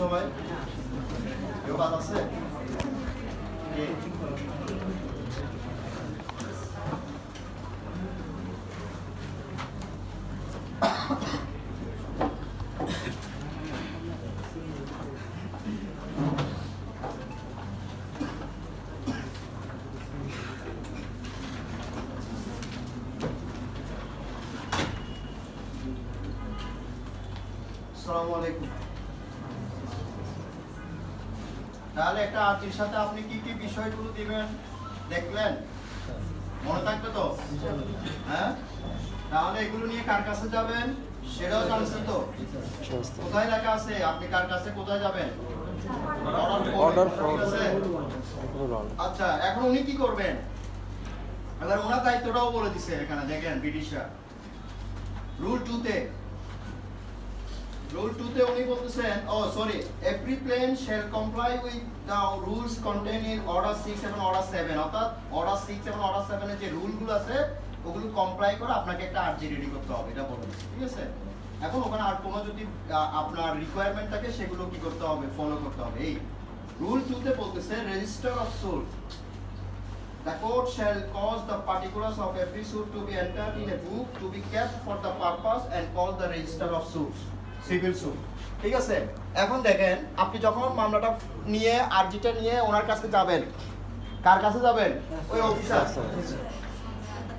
সবাই? কেউ বাদ আছে? আসসালামু আলাইকুম। তাহলে একটা আর্টির সাথে আপনি কি কি বিষয়গুলো দিবেন দেখলেন? মনে থাকবে তো? হ্যাঁ, তাহলে এগুলো নিয়ে কার কাছে যাবেন সেটাও জানছেন তো? কোথায় লেখা আছে আপনি কার কাছে কোথায় যাবেন? Order form. আচ্ছা, এখন উনি কি করবেন? এবার ওনার দায়িত্বটাও বলে দিছে এখানে দেখেন ব্রিটিশরা রুল 2 তে Rule 2 তে উনি বলতেছেন, every plane shall comply with the rules contained in order 6 এবং order 7, অর্থাৎ order 6 এবং order 7 এর যে রুলগুলো আছে ওগুলো কমপ্লাই করে আপনাকে একটা আরজি রেডি করতে হবে, এটা বলেন, ঠিক আছে? এখন ওখানে আর কোনো যদি আপনার রিকোয়ারমেন্ট থাকে সেগুলো কি করতে হবে, ফলো করতে হবে। এই রুল 2 তে বলতেছে register of suit, the court shall cause the particulars of every suit to be entered in a book to be kept for the purpose and called the register of suits, civil suit, ঠিক আছে? এখন দেখেন আপনি যখন মামলাটা নিয়ে আরজিটা নিয়ে ওনার কাছে যাবেন, কার কাছে যাবেন? ওই অফিসার।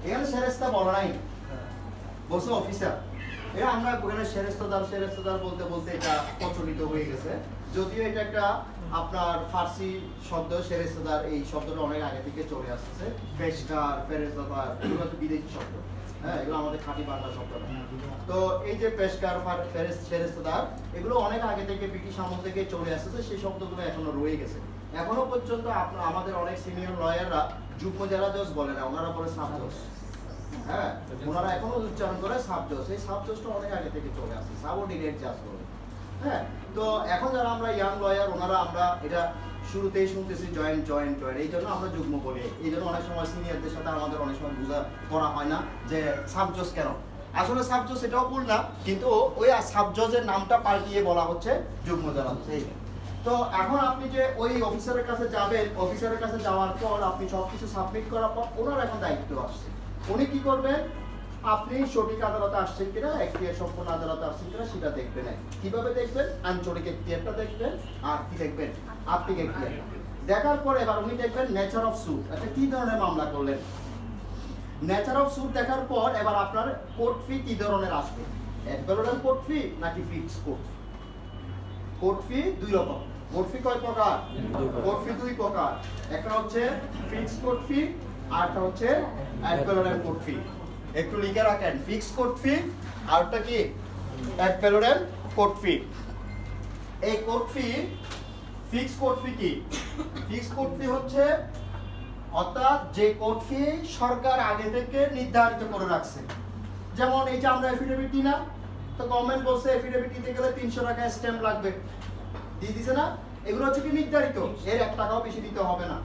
এখানে সেরেস্তা বলো নাই, বলছো অফিসার। এটা আমরা ওখানে সেরেস্তাদার বলতে বলতে এটা প্রচলিত হয়ে গেছে, যদিও এটা একটা আপনার ফার্সি শব্দ। সেরেস্তাদার এই শব্দটা অনেক আগে থেকে চলে আসছে। পেশকার, ফেরেস্তাদার এগুলো তো বিদেশি শব্দ, হ্যাঁ, এগুলো আমাদের খাঁটি বাংলা শব্দ না। তো এই যে পেশকার, ফেরেস্তাদার এগুলো অনেক আগে থেকে ব্রিটিশ আমল থেকে চলে আসছে, সেই শব্দগুলো এখনো রয়ে গেছে। এখনো পর্যন্ত আমাদের অনেক সিনিয়র লয়াররা যুগ্ম জেলা জজ বলে না, ওনারা বলে সাব জজ। হ্যাঁ, ওনারা এখনো উচ্চারণ করে সাব জজ। এই সাব জজটা অনেক আগে থেকে চলে আসছে, সাবঅর্ডিনেট জাজ বলে। হ্যাঁ, তো এখন যারা আমরা ইয়াং লয়ার ওনারা আমরা এটা শুরুতেই শুনতেছি জয়েন্ট, এই জন্য আমরা যুগ্ম বলি। এই জন্য অনেক সময় সিনিয়রদের সাথে আমাদের অনেক সময় বোঝা করা হয় না যে সাব জজ কেন। আসলে সাব জজ এটাও ভুল না, কিন্তু ওই সাব জজের নামটা পাল্টিয়ে বলা হচ্ছে যুগ্ম জেলা জজ। তো এখন আপনি যে ওই অফিসারের কাছে যাবেন, অফিসারের কাছে যাওয়ার পর আপনি সবকিছু সাবমিট করার পর ওনার এখন দায়িত্ব আসছে। উনি কি করবেন? আপনি সঠিক আদালতে আসছেন কিনা, এখতিয়ার সম্পন্ন আদালতে আসছেন কিনা সেটা দেখবেন। কিভাবে দেখবেন? আঞ্চলিক এখতিয়ারটা দেখবেন, আর কি দেখবেন? আত্মিক এখতিয়ার দেখার পরে এবার উনি দেখবেন নেচার অফ সুট, আচ্ছা কি ধরনের মামলা করলেন। নেচার অফ সুট দেখার পর এবার আপনার কোর্ট ফি কি ধরনের আসবে, অ্যাডভালুয়েশন কোর্ট ফি নাকি ফিক্স কোর্ট ফি? কোর্ট ফি দুই রকম। কোর্ট ফি কয় প্রকার? কোর্ট ফি দুই প্রকার, একটা হচ্ছে ফিক্স কোর্ট ফি আর একটা হচ্ছে অ্যাডভালুয়েশন কোর্ট ফি। একটু লিখে রাখেন, ফিক্স কোর্ট ফি আর একটা কি অ্যাডভালুয়েশন কোর্ট ফি। এই court fee, fix court fee কি? ফিক্স কোর্ট ফি হচ্ছে অর্থাৎ যে কোর্ট ফি সরকার আগে থেকে নির্ধারিত করে রাখছে। যেমন এই যে আমরা এফিডেভিট দিই না, তো গভর্নমেন্ট বলছে এফিডেভিট দিতে গেলে 300 টাকা স্ট্যাম্প লাগবে, দিয়ে দিছে না? এগুলো হচ্ছে কি নির্ধারিত, এর 1 টাকাও বেশি দিতে হবে না।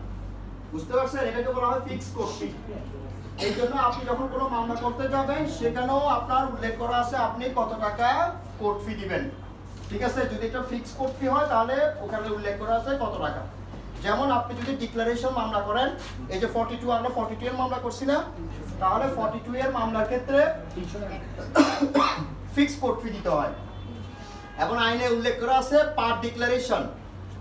বুঝতে পারছেন? এটাকে বলা হয় ফিক্স কোর্ট ফি। এই জন্য আপনি যখন কোনো মামলা করতে যাবেন সেখানেও আপনার উল্লেখ করা আছে আপনি কত টাকা কোর্ট ফি দিবেন, ঠিক আছে? যদি এটা ফিক্স কোর্ট ফি হয় তাহলে ওখানে উল্লেখ করা আছে কত টাকা। যেমন আপনি যদি ডিক্লারেশন মামলা করেন, এই যে 42 আমরা 42 এর মামলা করছি না, তাহলে 42 এর মামলার ক্ষেত্রে ফিক্স কোর্ট ফি দিতে হয়। এবং আইনে উল্লেখ করা আছে পার ডিক্লারেশন,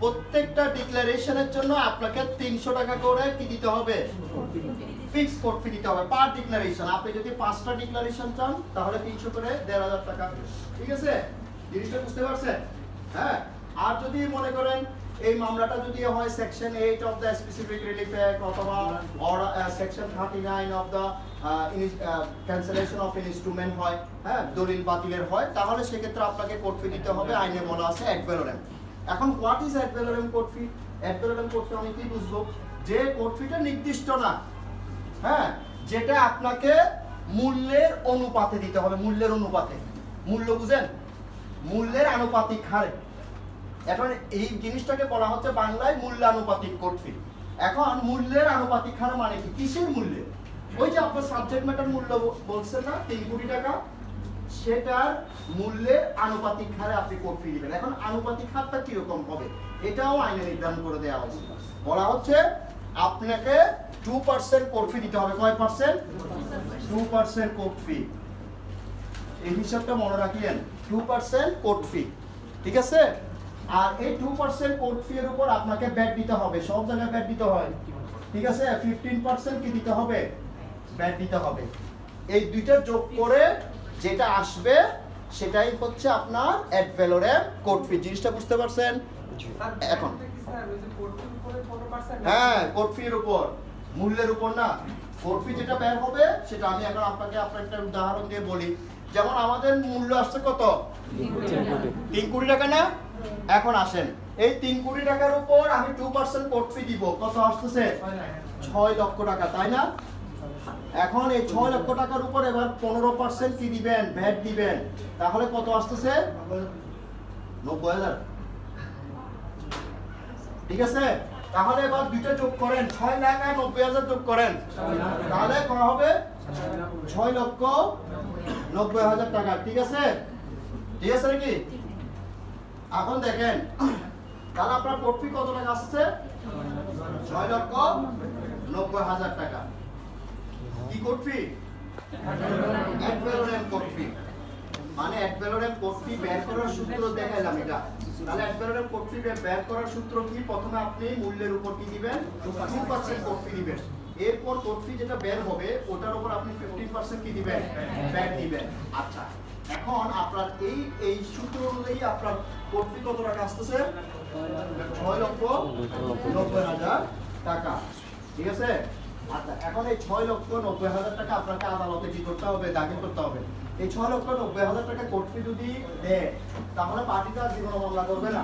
প্রত্যেকটা ডিক্লারেশনের জন্য আপনাকে 300 টাকা করে কি দিতে হবে? ফিক্স কোর্ট ফি দিতে হবে পার ডিক্লারেশন। আপনি যদি 5টা ডিক্লারেশন চান তাহলে 300 করে 1,500 টাকা, ঠিক আছে? জিনিসটা বুঝতে পারছেন? হ্যাঁ, আর যদি মনে করেন এই মামলাটা যদি হয় section 8 of the specific relief act অথবা section 39 of the cancellation of instrument হয়, হ্যাঁ, দলিল বাতিলের হয়, তাহলে সেক্ষেত্রে আপনাকে কোর্ট ফি দিতে হবে। আইনে বলা আছে অ্যাডভালুয়েশন। এখন what is ad valorem court fee? Ad valorem court fee আমি কি বুঝবো? যে কোর্ট ফিটা নির্দিষ্ট না, হ্যাঁ, যেটা আপনাকে মূল্যের অনুপাতে দিতে হবে। মূল্যের অনুপাতে, মূল্য বুঝেন? মূল্যের আনুপাতিক হারে। এখন এই জিনিসটাকে বলা হচ্ছে বাংলায় মূল্যানুপাতিক কোর্ট ফি। এখন মূল্যের আনুপাতিক হার মানে কি? কিসের মূল্যে? ওই যে আপনার সাবজেক্ট ম্যাটার মূল্য বলছেন না 3 কোটি টাকা, সেটার মূল্যের আনুপাতিক হারে আপনি কোড ফি দিবেন। এখন আনুপাতিক হারটা কিরকম হবে এটাও আইনে নির্ধারণ করে দেওয়া হয়েছে। বলা হচ্ছে আপনাকে 2% কোড ফি দিতে হবে। কয় পার্সেন্ট? 2% কোড ফি। এই হিসাবটা মনে রাখিয়েন, 2% কোড ফি, ঠিক আছে? আর এই 2% কোড ফি এর উপর আপনাকে ব্যাট দিতে হবে, সব জায়গায় ব্যাট দিতে হয়, ঠিক আছে? 15% কি দিতে হবে? ব্যাট দিতে হবে। এই দুইটা যোগ করে যেটা আসবে সেটাই হচ্ছে আপনার অ্যাড ভ্যালোরেম কোড ফি। জিনিসটা বুঝতে পারছেন? এখন হ্যাঁ, কোড ফির উপর, মূল্যের উপর না। কোড ফি যেটা বের হবে সেটা আমি এখন আপনাকে একটা উদাহরণ দিয়ে বলি। যেমন আমাদের মূল্য আসছে কত? 3 কোটি টাকা না? এখন আসেন, এই 3 কোটি টাকার উপর আমি 2% কোড ফি দিব, কত আসতেছে? 6 লক্ষ টাকা, তাই না? এখন এই 6 লক্ষ টাকার উপর এবার 15% কি দিবেন? ভ্যাট দিবেন। তাহলে কত আসতেছে? 90,000, ঠিক আছে? তাহলে এবার দুইটা যোগ করেন, 6 লাখ আর 90,000 যোগ করেন, তাহলে কত হবে? 6,90,000 টাকা, ঠিক আছে? ঠিক আছে নাকি? এখন দেখেন তাহলে আপনার কোড ফি কত টাকা আসছে? 6,90,000 টাকা। কি কোড ফি? অ্যাড ভ্যালোরেম কোড ফি। মানে অ্যাড ভ্যালোরেম কোড ফি বের করার সূত্র দেখাইলাম এটা। তাহলে অ্যাড ভ্যালোরেম কোড ফি বের করার সূত্র কি? প্রথমে আপনি মূল্যের উপর কি দিবেন? 2% কোড ফি দিবেন। এরপর কোড ফি যেটা বের হবে ওটার উপর আপনি 15% কি দিবেন? ব্যাট দিবেন। আচ্ছা, এখন আপনার এই সূত্র অনুযায়ী আপনার কোড ফি কত টাকা আসতেছে? 6,90,000 টাকা, ঠিক আছে? আচ্ছা, এখন এই 6,90,000 টাকা আপনাকে আদালতে কি করতে হবে? দাখিল করতে হবে। এই 6,90,000 টাকা কোড ফি যদি দেয় তাহলে পার্টিটা জীবন মামলা করবে না।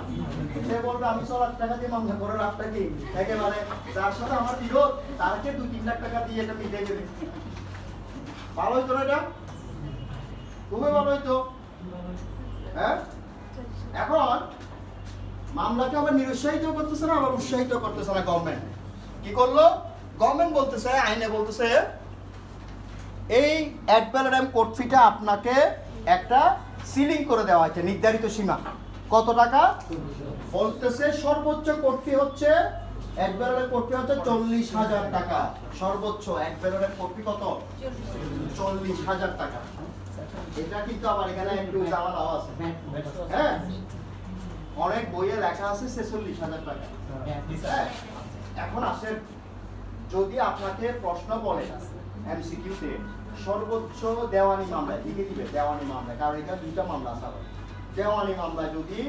সে বলবে আমি 6 লাখ টাকা দিয়ে মামলা করে লাভটা কি? একেবারে যার সাথে আমার বিরোধ তারকে 2-3 লাখ টাকা দিয়ে এটা মিটিয়ে দেবে। ভালো হইতো না এটা? খুবই ভালো হইতো, হ্যাঁ? এখন মামলাকে আবার নিরুৎসাহিত করতেছে না, আবার উৎসাহিত করতেছে না। গভর্নমেন্ট কি করলো? গভর্নমেন্ট বলতেছে, আইনে বলতেছে এই অ্যাড ভ্যালোরেম কোড ফিটা আপনাকে একটা সিলিং করে দেওয়া হয়েছে, নির্ধারিত সীমা। কত টাকা? বলতেছে সর্বোচ্চ কোড ফি হচ্ছে, অ্যাড ভ্যালোরেম কোড ফি হচ্ছে 40,000 টাকা। সর্বোচ্চ অ্যাড ভ্যালোরেম কোড ফি কত? 40,000 টাকা। এটা কিন্তু আবার এখানে একটু ঝামেলা আছে, হ্যাঁ? অনেক বইয়ে লেখা আছে 46,000 টাকা। এখন আসেন, যদি আপনাকে প্রশ্ন বলে এমসিকিউতে সর্বোচ্চ দেওয়ানি মামলায় লিখে দিবে, দেওয়ানি মামলায়, কারণ এখানে দুইটা মামলা আছে। দেওয়ানি মামলায় যদি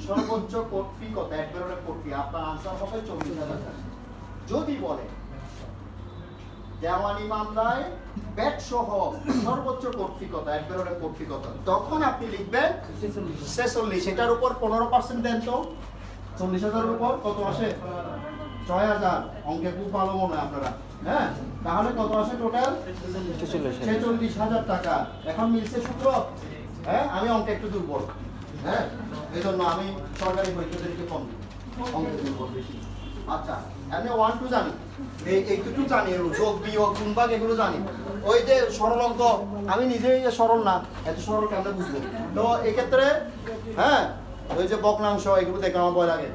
সর্বোচ্চ কোড ফি কত? অ্যাড ভ্যালোরেম কোড ফি, আপনার আনসার হবে 40,000 টাকা। যদি বলে দেওয়ানি মামলায় ব্যাট সহ সর্বোচ্চ কোড ফি কত? অ্যাড ভ্যালোরেম কোড ফি কত? তখন আপনি লিখবেন 46। এটার উপর 15% দেন তো। 40,000 এর উপর কত আসে? 6,000। অঙ্কে খুব ভালো মনে হয় আপনারা, হ্যাঁ? তাহলে কত আসে টোটাল? 46,000 টাকা। এখন মিলছে সূত্র? হ্যাঁ, আমি অঙ্কে একটু দুর্বল, হ্যাঁ, এই জন্য আমি সরকারি পরীক্ষাতে একটু কম অঙ্কে দুর্বল বেশি। আচ্ছা, আমি 1-2 জানি, এইটুকু জানি, যোগ বিয়োগ গুণ ভাগ এগুলো জানি। ওই যে সরল অঙ্ক আমি নিজেই সরল না, এত সরল কেন বুঝবো? তো এক্ষেত্রে হ্যাঁ, ওই যে বকনাংশ এগুলো দেখে আমার ভয় লাগে।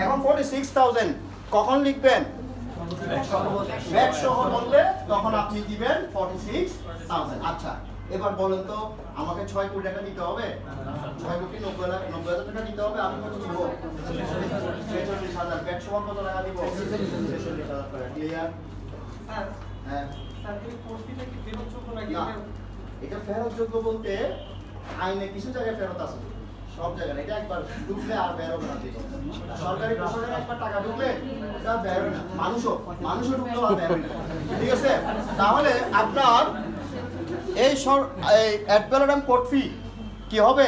এখন 46,000 কখন লিখবেন? ব্যাট সহ বললে তখন আপনি দিবেন 46,000। আচ্ছা, এবার বলেন তো আমাকে 6 কোটি টাকা দিতে হবে? 6,90,000 টাকা দিতে হবে। আমি কত দিব? 46,000। ব্যাট সহ কত টাকা দিব? 46,000 টাকা। ক্লিয়ার? স্যার, হ্যাঁ স্যার এই কোর্সটা কি ফেরতযোগ্য নাকি? এটা ফেরতযোগ্য বলতে আইনে কিছু জায়গায় ফেরত আছে, সব জায়গায় এটা একবার ঢুকলে আর বের হবে না। সরকারি প্রশাসনে একবার টাকা ঢুকলে এটা বের হয় না। মানুষও ঢুকলেও আর বের হয় না, ঠিক আছে? তাহলে আপনার এই অ্যাড ভ্যালোরেম কোড ফি কি হবে?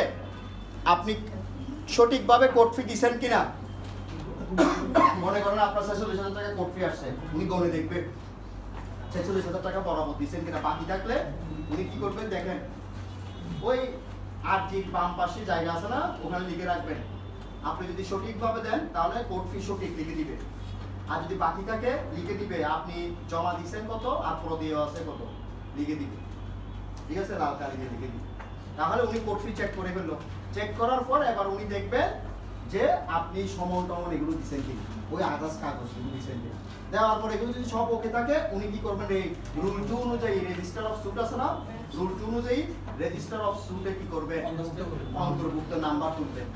আপনি সঠিকভাবে কোড ফি দিচ্ছেন কিনা? মনে করেন আপনার 46,000 টাকা কোড ফি আসছে, উনি গণে দেখবে 46,000 টাকা বরাবর দিচ্ছেন কিনা। বাকি থাকলে উনি কি করবেন দেখেন, ওই আর্থিক বাম পাশে জায়গা আছে না, ওখানে লিখে রাখবেন। আপনি যদি সঠিকভাবে দেন তাহলে কোড ফি সঠিক লিখে দিবে, আর যদি বাকি থাকে লিখে দিবে আপনি জমা দিচ্ছেন কত আর প্রদেয় আছে কত লিখে দিবে, ঠিক আছে? লাল কালি দিয়ে লিখে দিবে। তাহলে উনি কোড ফি চেক করে ফেললো। চেক করার পর এবার উনি দেখবেন যে আপনি সমন টমন এগুলো দিচ্ছেন কি, ওই আদার্স কাগজগুলো দিচ্ছেন কি। দেওয়ার পর এগুলো যদি সব ওকে থাকে উনি কি করবেন, এই রুল 2 অনুযায়ী রেজিস্টার অফ স্যুট আছে না, রুল 2 অনুযায়ী রেজিস্টার অফ স্যুটে কি করবে, অন্তর্ভুক্ত নাম্বার তুলবেন।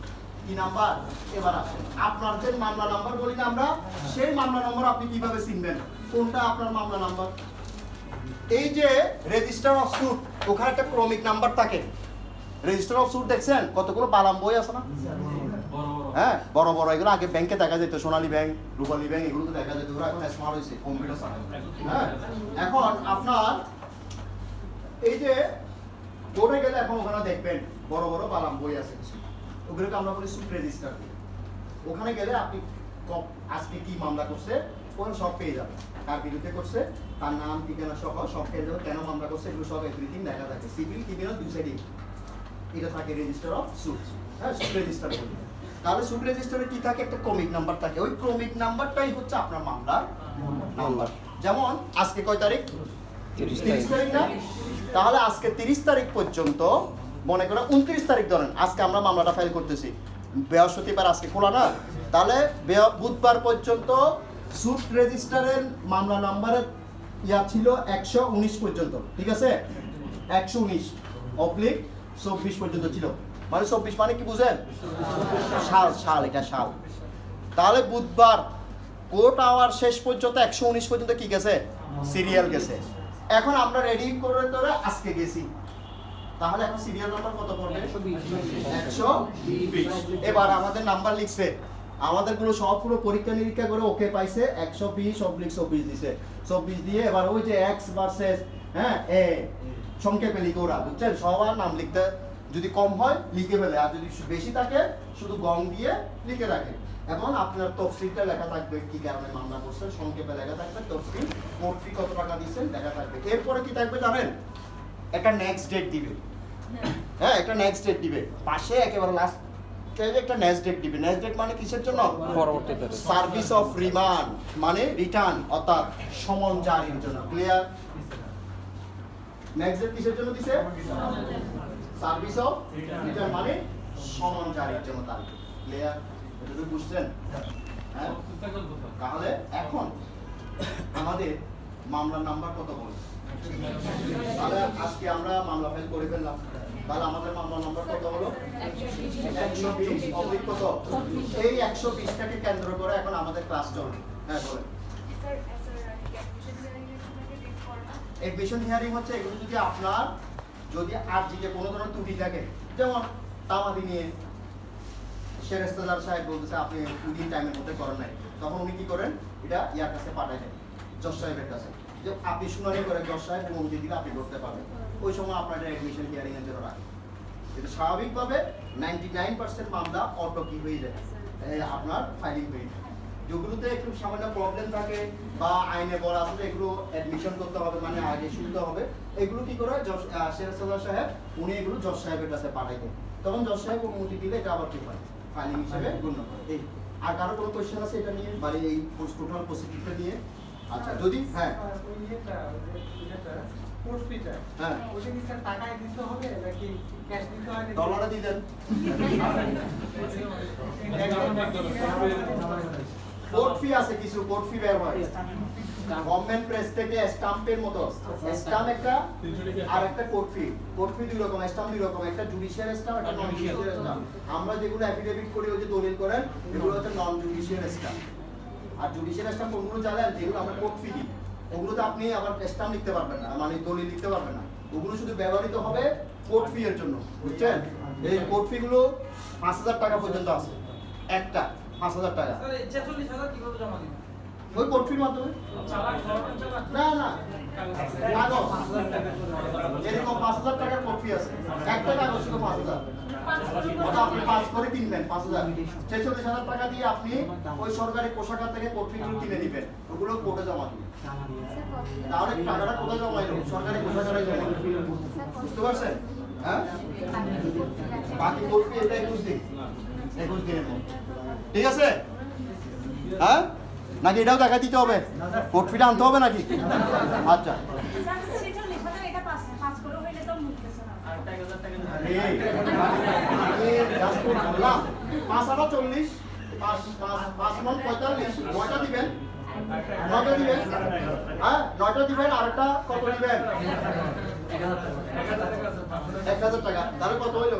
কি নাম্বার? এবার আসেন আপনার যে মামলা নাম্বার বলি না আমরা, সেই মামলা নম্বর আপনি কিভাবে চিনবেন কোনটা আপনার মামলা নাম্বার? এই যে রেজিস্টার অফ স্যুট ওখানে একটা ক্রমিক নাম্বার থাকে। রেজিস্টার অফ স্যুট দেখছেন কতগুলো বালাম বই আছে না, হ্যাঁ বড় বড় এগুলো আগে ব্যাংকে দেখা যেত, সোনালী ব্যাংক, রূপালী ব্যাংক, এগুলো তো দেখা যেত, ওরা এখন স্মার্ট হয়েছে, কম্পিউটার সাথে। হ্যাঁ এখন আপনার এই যে বোর্ডে গেলে এখন ওখানে দেখবেন বড় বড় বালাম বই আছে কিছু, ওগুলোকে আমরা বলি স্যুট রেজিস্টার। ওখানে গেলে আপনি আজকে কি মামলা করছে ওখানে সব পেয়ে যাবেন, কার বিরুদ্ধে করছে, তার নাম ঠিকানা সহ সব পেয়ে যাবে, কেন মামলা করছে এগুলো সব এভরিথিং দেখা থাকে। সিভিল ক্রিমিনাল দুই সাইডই এটা থাকে রেজিস্টার অফ স্যুট। হ্যাঁ স্যুট রেজিস্টার বলি। তাহলে স্যুট রেজিস্টারে কি থাকে, একটা ক্রমিক নাম্বার থাকে, ওই ক্রমিক নাম্বারটাই হচ্ছে আপনার মামলার নাম্বার। যেমন আজকে কয় তারিখ? 30 তারিখ না? তাহলে আজকে 30 তারিখ পর্যন্ত, মনে করেন 29 তারিখ ধরেন আজকে আমরা মামলাটা ফাইল করতেছি, বৃহস্পতিবার আজকে খোলা না, তাহলে বুধবার পর্যন্ত স্যুট রেজিস্টারের মামলা নাম্বারের ইয়া ছিল 119 পর্যন্ত, ঠিক আছে? 119/24 পর্যন্ত ছিল, মানে 24 মানে কি বুঝেন? সাল, এটা সাল। তাহলে বুধবার কোর্ট আওয়ার শেষ পর্যন্ত 119 পর্যন্ত কি গেছে, সিরিয়াল গেছে। এখন আমরা রেডি করে ধরে আজকে গেছি, তাহলে এখন সিরিয়াল নাম্বার কত পড়বে? 120। এবার আমাদের নাম্বার লিখছে, আমাদেরগুলো সবগুলো পরীক্ষা নিরীক্ষা করে ওকে পাইছে 120/24 দিছে। 24 দিয়ে এবার ওই যে এক্স ভার্সেস হ্যাঁ এ সংক্ষেপে লিখে ওরা, বুঝছেন? সবার নাম লিখতে যদি কম হয় লিখে ফেলে, আর যদি বেশি থাকে শুধু গং দিয়ে লিখে রাখে। এখন আপনার তফসিলটা লেখা থাকবে, কি কারণে মামলা করছেন সংক্ষেপে লেখা থাকবে, তফসিল, কোর্ট ফি কত টাকা দিচ্ছেন লেখা থাকবে। এরপরে কি থাকবে জানেন? একটা নেক্সট ডেট দিবে। হ্যাঁ একটা নেক্সট ডেট দিবে, পাশে একেবারে লাস্ট একটা নেক্সট ডেট দিবে। নেক্সট ডেট মানে কিসের জন্য? পরবর্তীতে সার্ভিস অফ রিমান্ড মানে রিটার্ন, অর্থাৎ সমন জারির জন্য। ক্লিয়ার? নেক্সট ডেট কিসের জন্য দিছে? সার্ভিস অফ রিটার্ন মানে সমন জারির জন্য তারিখ। ক্লিয়ার? এটা তো বুঝছেন? হ্যাঁ তাহলে এখন আমাদের মামলার নাম্বার কত বল? তাহলে আজকে আমরা মামলা ফাইল করে ফেললাম, তাহলে আমাদের মামলা নাম্বার কত হলো? 120 কত? এই 120টাকে কেন্দ্র করে এখন আমাদের ক্লাস চলবে। হ্যাঁ বলেন। এডমিশন হিয়ারিং হচ্ছে এগুলো যদি আপনার যদি আরজিতে কোনো ধরনের ত্রুটি থাকে, যেমন তামাদি নিয়ে শেরেস্তাদার সাহেব বলতেছে আপনি 2 দিন টাইমের মধ্যে করেন নাই, তখন উনি কি করেন, এটা ইয়ার কাছে পাঠায় দেন, জজ সাহেবের কাছে, যে আপনি শুনানি করে জজ সাহেব অনুমতি দিলে আপনি করতে পারবেন। ওই সময় আপনার এডমিশন হিয়ারিং এর জন্য রাখেন। কিন্তু স্বাভাবিকভাবে 99% মামলা অটো কি হয়ে যায়, আপনার ফাইলিং হয়ে যায়। যেগুলোতে একটু সামান্য প্রবলেম থাকে বা আইনে বলা আছে এগুলো অ্যাডমিশন করতে হবে, মানে আগে শুনতে হবে, এগুলো কি করে জজ শেরেস্তাদার সাহেব উনি এগুলো জজ সাহেবের কাছে পাঠাই দেন, তখন জজ সাহেব অনুমতি দিলে এটা আবার কি হয়, ফাইলিং হিসেবে গণ্য করে। এই আর কারো কোনো কোয়েশ্চেন আছে এটা নিয়ে, মানে এই টোটাল প্রসিডিউরটা নিয়ে? আচ্ছা যদি হ্যাঁ কোর্স ফিটা হ্যাঁ ওটা কি স্যার টাকায় দিতে হবে নাকি ক্যাশ দিতে হয়? ডলারে দিয়ে দেন। কোর্ট ফি আছে কিছু, কোর্ট ফি বের হয় গভর্নমেন্ট প্রেস থেকে স্ট্যাম্পের মতো, স্ট্যাম্প একটা আর একটা কোর্ট ফি। কোর্ট ফি দুই রকম, স্ট্যাম্প দুই রকম, একটা জুডিশিয়াল স্ট্যাম্প একটা নন জুডিশিয়াল স্ট্যাম্প। আমরা যেগুলো এফিডেভিট করি ওই যে দলিল করেন এগুলো হচ্ছে নন জুডিশিয়াল স্ট্যাম্প। আর জুডিশিয়াল স্ট্যাম্প কোনগুলো জানেন, যেগুলো আমরা কোর্ট ফি দিই ওগুলোতে আপনি আবার স্ট্যাম্প লিখতে পারবেন না, মানে দলিল লিখতে পারবেন না, ওগুলো শুধু ব্যবহৃত হবে কোর্ট ফি এর জন্য, বুঝছেন? এই কোর্ট ফি গুলো 5000 টাকা পর্যন্ত আছে, একটা 5000 টাকা। স্যার 44000 কিভাবে জমা দিবেন? ওই কোর্ট ফির মাধ্যমে চালান গভর্নমেন্ট চালান না না কাগজ, যেরকম 5000 টাকার কোর্ট ফি আছে, একটা কাগজ শুধু 5000, ওটা আপনি পাস করে কিনবেন 5000, 46000 টাকা দিয়ে আপনি ওই সরকারি কোষাগার থেকে কোর্ট ফিগুলো কিনে নেবেন, ওগুলো কোর্টে জমা দিবেন। তাহলে টাকাটা কোথায় জমা হলো? সরকারি কোষাগারে জমা হলো। বুঝতে পারছেন? হ্যাঁ বাকি কোর্ট ফি এটা 21 দিন, 21 দিনের মধ্যে, ঠিক আছে? হ্যাঁ নাকি এটাও দেখা দিতে হবে, কোর্ট ফিটা আনতে হবে নাকি? আচ্ছা সেটা লেখা এটা পাস করে হইলে তো মুক্তেছে না। জাস্ট বললাম 5 আটা 40 5 মন 45 9টা দিবেন 9টা দিবেন হ্যাঁ 9টা দিবেন আরেকটা কত দিবেন 1000 টাকা তাহলে কত হইলো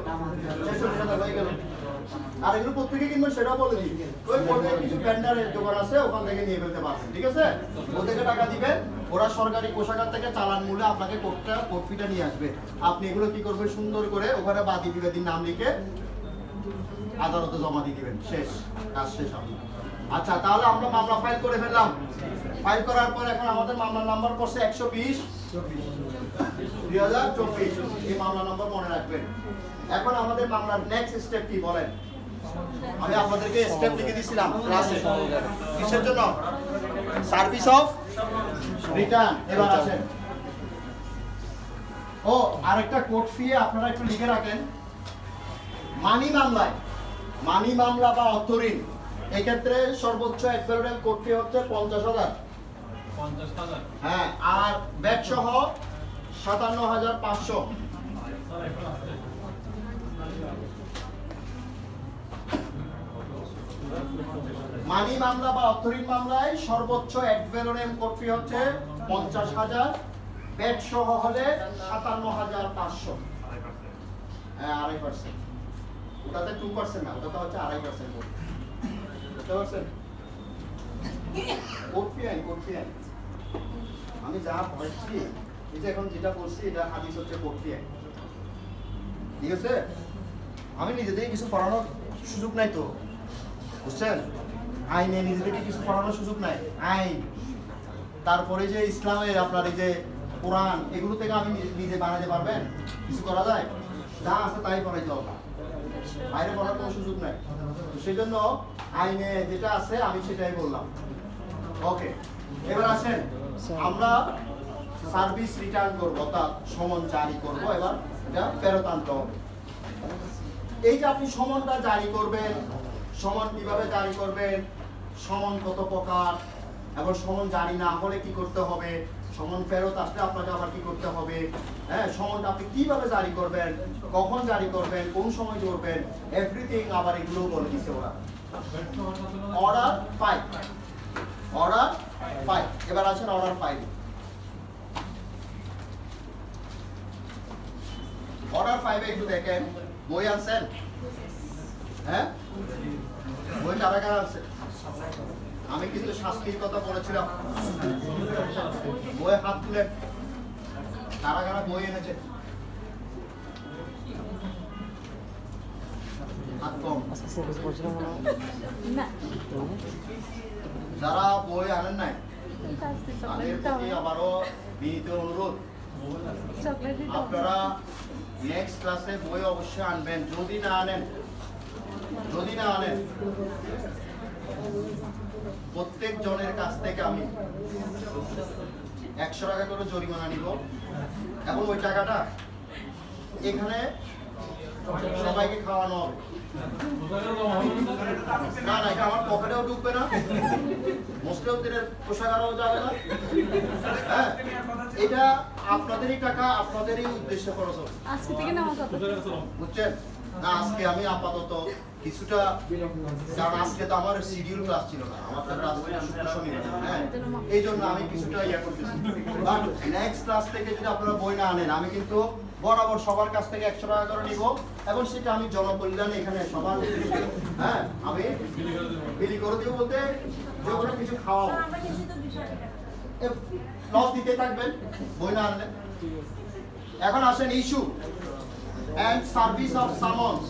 66000 হয়ে গেল আর এগুলো প্রত্যেকে কিনবেন সেটাও বলে দিই ওই পড়বে কিছু ভেন্ডারের দোকান আছে ওখান থেকে নিয়ে ফেলতে পারবেন ঠিক আছে ওদেরকে টাকা দিবেন ওরা সরকারি কোষাগার থেকে চালান মূল্যে আপনাকে কোট ফিটা নিয়ে আসবে আপনি এগুলো কি করবেন সুন্দর করে ওখানে বাদী বিবাদীর নাম লিখে আদালতে জমা দিয়ে দিবেন শেষ কাজ শেষ আপনি আচ্ছা তাহলে আমরা মামলা ফাইল করে ফেললাম ফাইল করার পর এখন আমাদের মামলার নাম্বার পড়ছে 120 2024 এই মামলা নাম্বার মনে রাখবেন এখন আমাদের মামলার নেক্সট স্টেপ কি বলেন আমি আপনাদেরকে স্টেপ লিখে দিয়েছিলাম ক্লাসে কিসের জন্য সার্ভিস অফ রিটার্ন এবার আসেন ও আরেকটা কোর্ট ফি আপনারা একটু লিখে রাখেন মানি মামলা বা অর্থঋণ এই ক্ষেত্রে সর্বোচ্চ অ্যাডভারেবল কোর্ট ফি হচ্ছে 50000 হ্যাঁ আর ব্যাট সহ 57500 মানি মামলা বা অর্থঋণ মামলায় সর্বোচ্চ অ্যাডভারেবল কোর্ট ফি হচ্ছে 50000 ব্যাট সহ হলে 57500 হ্যাঁ 2.5% ওটাতে 2% না ওটাতে হচ্ছে 2.5% বুঝতে পারছেন কোর্ট ফি আইন আমি যা পড়াচ্ছি এই যে এখন যেটা বলছি এটা হাদিস হচ্ছে কোর্ট ফি আইন ঠিক আছে আমি নিজে থেকে কিছু পড়ানোর সুযোগ নাই তো বুঝছেন আইনে নিজে থেকে কিছু পড়ানোর সুযোগ নাই আইন তারপরে যে ইসলামের আপনার এই যে কোরআন এগুলো থেকে আমি নিজে বানাতে পারবেন কিছু করা যায় যা আছে তাই পড়াইতে হবে বাইরে পড়ার কোনো সুযোগ নাই সেই জন্য আইনে যেটা আছে আমি সেটাই বললাম ওকে এবার আসেন আমরা সার্ভিস রিটার্ন করব অর্থাৎ সমন জারি করব এবার এটা ফেরত আনতে হবে এই যে আপনি সমনটা জারি করবেন সমন কিভাবে জারি করবেন সমন কত প্রকার এবং সমন জারি না হলে কি করতে হবে সমন ফেরত আসলে আপনাকে আবার কি করতে হবে হ্যাঁ সমনটা আপনি কিভাবে জারি করবেন কখন জারি করবেন কোন সময় করবেন এভরিথিং আবার এগুলো বলে দিছে ওরা অর্ডার 5 এবার আসেন অর্ডার 5 অর্ডার 5 এ একটু দেখেন বই আনছেন হ্যাঁ বই কারা কারা আছে আমি কিন্তু শাস্তির কথা বলেছিলাম বই হাত তুলে কারা কারা বই এনেছে হাত কম যারা বই আনেন নাই তাদের প্রতি আবারও বিনীত অনুরোধ আপনারা নেক্সট ক্লাসে বই অবশ্যই আনবেন যদি না আনেন প্রত্যেক জনের কাছ থেকে আমি 100 টাকা করে জরিমানা নিব এবং ওই টাকাটা এখানে সবাইকে খাওয়ানো হবে না এটা আমার পকেটেও ঢুকবে না মুসলিমদের কোষাগারেও যাবে না হ্যাঁ এটা আপনাদেরই টাকা আপনাদেরই উদ্দেশ্যে খরচ হবে আজকে থেকে নামাজ বুঝছেন না আজকে আমি আপাতত কিছুটা কারণ আজকে তো আমার শিডিউল ক্লাস ছিল না আমার তো শনিবার হ্যাঁ এই জন্য আমি কিছুটা ইয়া করতেছি বাট নেক্সট ক্লাস থেকে যদি আপনারা বই না আনেন আমি কিন্তু বরাবর সবার কাছ থেকে 100 টাকা করে নিব এবং সেটা আমি জনকল্যাণে এখানে সবার হ্যাঁ আমি বিলি করে দিব বলতে যে কোনো কিছু খাওয়াবো লস দিতে থাকবেন বই না আনলে এখন আসেন issue and service of summons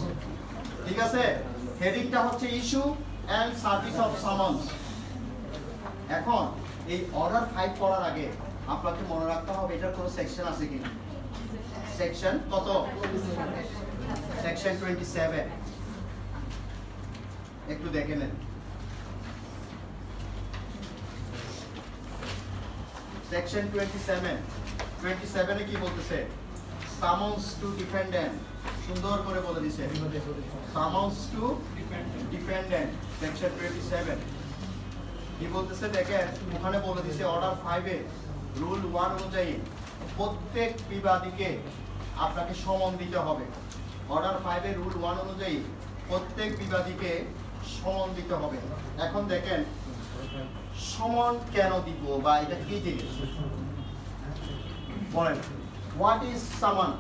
ঠিক আছে হেডিংটা হচ্ছে issue and service of summons এখন এই অর্ডার 5 করার আগে আপনাকে মনে রাখতে হবে এটার কোনো সেকশন আছে কিনা সেকশন কত সেকশন 27 একটু দেখে নেন সেকশন 27 এ কি বলতেছে সামন্স টু ডিফেন্ডেন্ট সুন্দর করে বলে দিয়েছে সামন্স টু ডিফেন্ডেন্ট সেকশন 27 কি বলতেছে দেখেন ওখানে বলে দিয়েছে অর্ডার 5 এ রুল 1 অনুযায়ী প্রত্যেক বিবাদীকে আপনাকে সমন দিতে হবে। অর্ডার 5 এর রুল 1 অনুযায়ী প্রত্যেক বিবাদীকে সমন দিতে হবে। এখন দেখেন সমন কেন দিব বা এটা কি জিনিস বলেন, হোয়াট ইজ সামান?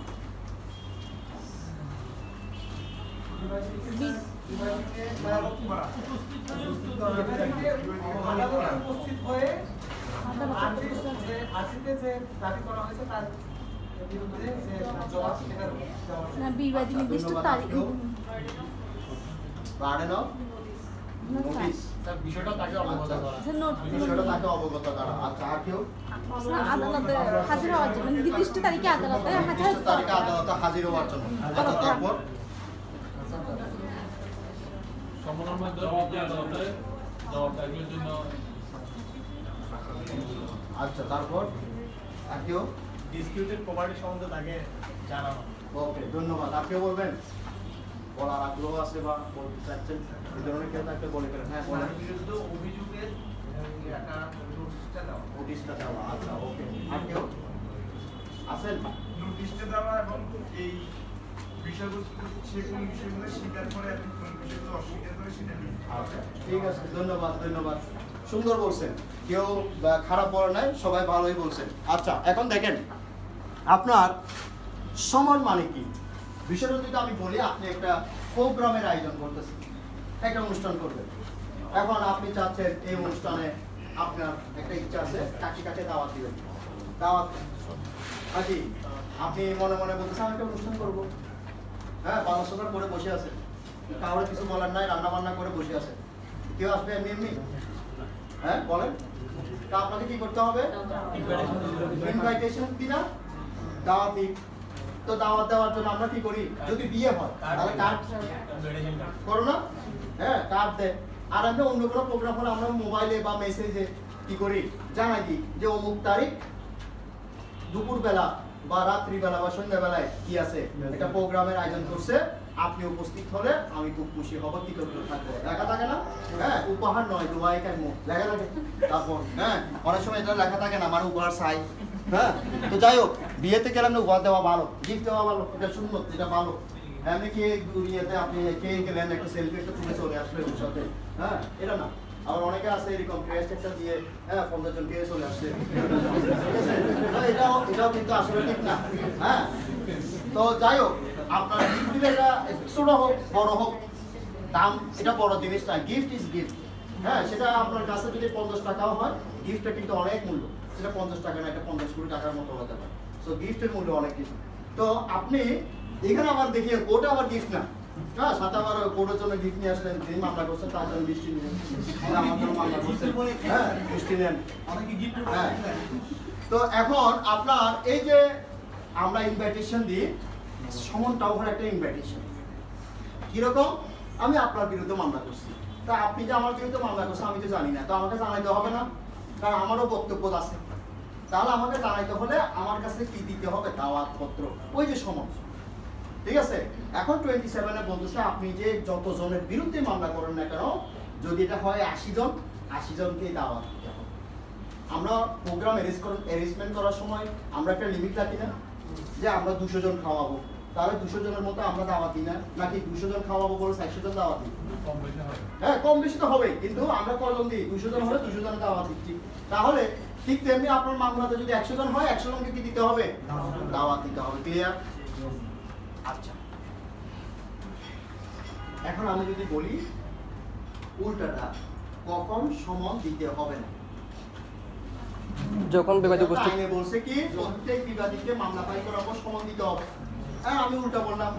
উপস্থিত হয়ে আর্জিতে যে দাবি করা হয়েছে তার বিরুদ্ধে যে জবাব সেটা দেওয়া না বিবাদী নির্দিষ্ট তারিখ বার্ডেন অফ নোটিস, স্যার বিষয়টা তাকে অবগত করা। বিষয়টা তাকে অবগত করা। আচ্ছা আর কেউ? আদালতে হাজির হওয়ার জন্য নির্দিষ্ট তারিখে আদালতে নির্দিষ্ট তারিখে আদালতে হাজির হওয়ার জন্য। আচ্ছা তারপর সমনের মধ্যে আদালতে জবাব দাখিলের জন্য। আচ্ছা তারপর আর কেউ? ডিসপিউটেড প্রপার্টি সম্বন্ধে তাকে জানানো। ওকে ধন্যবাদ। আর কেউ বলবেন? বলার আগ্রহ আছে বা বলতে চাচ্ছেন এই ধরনের কেউ থাকলে বলে ফেলেন। হ্যাঁ বলেন। বিরুদ্ধে অভিযোগের একটা নোটিশটা দেওয়া। নোটিশটা দেওয়া। আচ্ছা ওকে। আর কেউ আছেন? নোটিশটা দেওয়া এবং এই বিষয়বস্তু সে কোন বিষয়গুলো স্বীকার করে এবং কোন বিষয়গুলো অস্বীকার করে সেটা নিয়ে। আচ্ছা ঠিক আছে, ধন্যবাদ ধন্যবাদ। সুন্দর বলছেন, কেউ খারাপ বলে নাই, সবাই ভালোই বলছেন। আচ্ছা এখন দেখেন আপনার সমন মানে কি বিষয়টা যদি আমি বলি, আপনি একটা প্রোগ্রামের আয়োজন করতেছেন, একটা অনুষ্ঠান করবেন। এখন আপনি চাচ্ছেন এই অনুষ্ঠানে আপনার একটা ইচ্ছা আছে কাকে কাকে দাওয়াত দিবেন। দাওয়াত নাকি আপনি মনে মনে বলতেছেন আমি একটা অনুষ্ঠান করবো, হ্যাঁ বাংলা করে বসে আছেন, কাউরে কিছু বলার নাই, রান্না বান্না করে বসে আছেন, কেউ আসবে এমনি এমনি? হ্যাঁ বলেন। তা আপনাকে কি করতে হবে? ইনভাইটেশন দিনা দাওয়াত দিই। তো দাওয়াত দেওয়ার জন্য আমরা কি করি, যদি বিয়ে হয় তাহলে কার্ড করো না? হ্যাঁ কার্ড দেয়। আর আমরা অন্য কোনো প্রোগ্রাম হলে আমরা মোবাইলে বা মেসেজে কি করি জানাই দিই যে অমুক তারিখ দুপুরবেলা বা রাত্রিবেলা বা সন্ধ্যাবেলায় কি আছে একটা প্রোগ্রামের আয়োজন করছে, আপনি উপস্থিত হলে আমি খুব খুশি হব, কৃতজ্ঞ থাকবো। লেখা থাকে না? হ্যাঁ উপহার নয় দোয়াই কাম্য লেখা থাকে। তারপর হ্যাঁ অনেক সময় এটা লেখা থাকে না আমার উপহার চাই। হ্যাঁ তো যাই হোক, বিয়েতে গেলাম না উপহার দেওয়া ভালো, গিফট দেওয়া ভালো, এটা সুন্নত, এটা ভালো। এমনি কে ইয়েতে আপনি কে গেলেন একটা সেলফি একটা তুলে চলে আসলেন ওর সাথে, হ্যাঁ এটা না। আবার অনেকে আছে এরকম ক্রেস্ট একটা দিয়ে 50 জন কে চলে আসছে, এটাও কিন্তু আসলে ঠিক না। হ্যাঁ তো যাই হোক, আপনার গিফট দিলে এটা ছোট হোক বড় হোক, দাম এটা বড় জিনিস না। Gift is gift. হ্যাঁ সেটা আপনার কাছে যদি 50 টাকাও হয়, গিফটটা কিন্তু অনেক মূল্য। সেটা 50 টাকা না, এটা 50 কোটি টাকার মতো হতে পারে। সো গিফটের মূল্য অনেক কিছু। তো আপনি এখানে আবার দেখি কোটা আবার গিফট না, হ্যাঁ সাথে আবার কোটার জন্য গিফট নিয়ে আসলেন, যে মামলা করছেন তার জন্য মিষ্টি নিলেন, আমার জন্য মামলা করছেন, হ্যাঁ মিষ্টি নেন। হ্যাঁ তো এখন আপনার এই যে আমরা ইনভাইটেশন দিই, সমনটাও হলো একটা ইনভাইটেশন। কিরকম? আমি আপনার বিরুদ্ধে মামলা করছি, তা আপনি যে আমার বিরুদ্ধে মামলা করছেন আমি তো জানি না, তো আমাকে জানাইতে হবে না? কারণ আমারও বক্তব্য আছে। তাহলে আমাকে জানাইতে হলে আমার কাছে কি দিতে হবে? দাওয়াত পত্র, ওই যে সমন। ঠিক আছে? এখন 27-এ বলতেছে আপনি যে যতজনের বিরুদ্ধে মামলা করেন না কেন, যদি এটা হয় 80 জন, 80 জনকে দাওয়াত দিতে হবে। আমরা প্রোগ্রাম অ্যারেঞ্জমেন্ট করার সময় আমরা একটা লিমিট রাখি না যে আমরা 200 জন খাওয়াবো, তাহলে 200 জনের মতো আমরা দাওয়াত দিই না, নাকি 200 জন খাওয়াবো বলে 400 জন দাওয়াত দিই? হ্যাঁ কম বেশি তো হবে, কিন্তু আমরা কজন দিই? 200 জন হলে 200 জনের দাওয়াত দিচ্ছি। তাহলে ঠিক তেমনি আপনার মামলাতে যদি 100 জন হয়, 100 জনকে কি দিতে হবে? দাওয়াত দিতে হবে। ক্লিয়ার? আচ্ছা এখন আমি যদি বলি উল্টাটা, কখন সমন দিতে হবে না? যখন বিবাদী উপস্থিত। আইনে বলছে কি প্রত্যেক বিবাদীকে মামলা ফাইল করার পর সমন দিতে হবে। হ্যাঁ আমি উল্টা বললাম,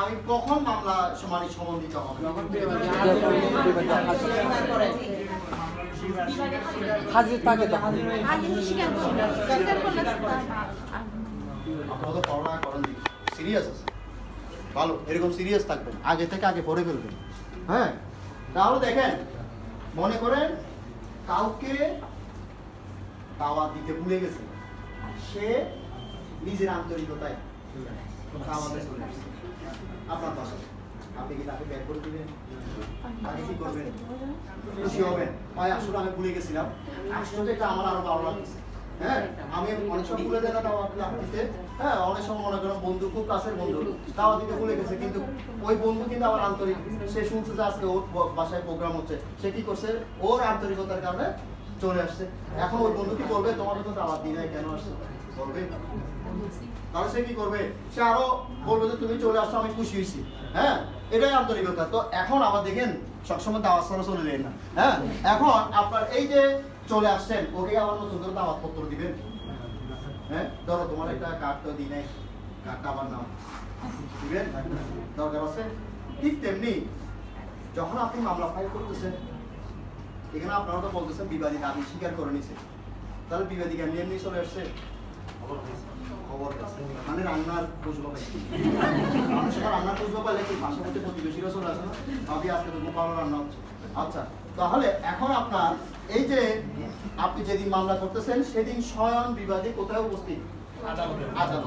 আমি কখন মামলা সমানি সমন দিতে হবে? হাজির থাকে তখন। আপনারা তো পড়াশোনা করেন, সিরিয়াস আছে, ভালো এরকম সিরিয়াস থাকবেন, আগে থেকে আগে পড়ে ফেলবেন। হ্যাঁ তাহলে দেখেন, মনে করেন কাউকে দাওয়াত দিতে ভুলে গেছে, সে নিজের আন্তরিকতায় দাওয়াতে চলে আসছে আপনার পাশে, আপনি কি তাকে ব্যাক করে দিবেন? তাকে কি করবেন? খুশি হবেন? ভাই আসলে আমি ভুলে গেছিলাম, আসলে এটা আমার আরো ভালো লাগছে, হ্যাঁ আমি অনেক সময় ভুলে যাই না দাওয়াত দিতে, হ্যাঁ অনেক সময় মনে করেন বন্ধু খুব কাছের বন্ধু দাওয়াত দিতে ভুলে গেছে, কিন্তু ওই বন্ধু কিন্তু আবার আন্তরিক, সে শুনছে যে আজকে ওর বাসায় প্রোগ্রাম হচ্ছে, সে কি করছে ওর আন্তরিকতার কারণে চলে আসছে। এখন ওই বন্ধু কি করবে, তোমার তো দাওয়াত দিই নাই কেন আসছে বলবে, তাহলে সে কি করবে, সে আরো বলবে যে তুমি চলে আসছো আমি খুশি হয়েছি, হ্যাঁ এটাই আন্তরিকতা। তো এখন আবার দেখেন সবসময় দাওয়াত ছাড়া চলে যায় না, হ্যাঁ এখন আপনার এই যে চলে আসছেন ওকে আবার নতুন করে দাওয়াত পত্র দিবেন, হ্যাঁ ধরো তোমার একটা কার্ড তো দিই নাই, কার্ডটা আবার নাও দিবেন, দরকার আছে। ঠিক তেমনি যখন আপনি মামলা ফাইল করতেছেন, এখানে আপনারা তো বলতেছেন বিবাদী দাবি স্বীকার করে নিছে, তাহলে বিবাদী কেন এমনি চলে আসছে, খবর আছে মানে রান্নার খুঁজবো পাইছি, মানুষের রান্নার খুঁজবো পাইলে কি পাশাপাশি প্রতিবেশীরা চলে আসে না, ভাবি আজকে তো খুব ভালো রান্না হচ্ছে। আচ্ছা তাহলে এখন আপনার এই যে আপনি যেদিন মামলা করতেছেন সেদিন স্বয়ং বিবাদী কোথায় উপস্থিত, আদালত,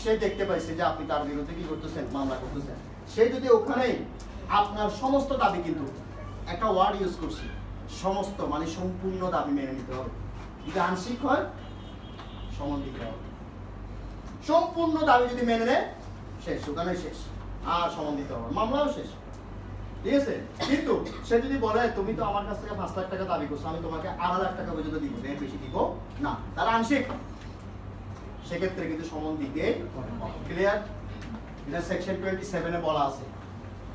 সে দেখতে পাইছে যে আপনি তার বিরুদ্ধে কি করতেছেন, মামলা করতেছেন। সে যদি ওখানেই আপনার সমস্ত দাবি, কিন্তু একটা ওয়ার্ড ইউজ করছি, সমস্ত মানে সম্পূর্ণ দাবি মেনে নিতে হবে, যদি আংশিক হয় সমন দিতে হবে, সম্পূর্ণ দাবি যদি মেনে নেয় শেষ, ওখানে শেষ, আর সমন দিতে হবে, মামলাও শেষ, ঠিক আছে। কিন্তু সে যদি বলে তুমি তো আমার কাছ থেকে 5 লাখ টাকা দাবি করছো, আমি তোমাকে 8 লাখ টাকা পর্যন্ত দিব, এর বেশি দিব না, তাহলে আংশিক, সেক্ষেত্রে কিন্তু সমন দিতে ক্লিয়ার। এটা সেকশন 27 এ বলা আছে,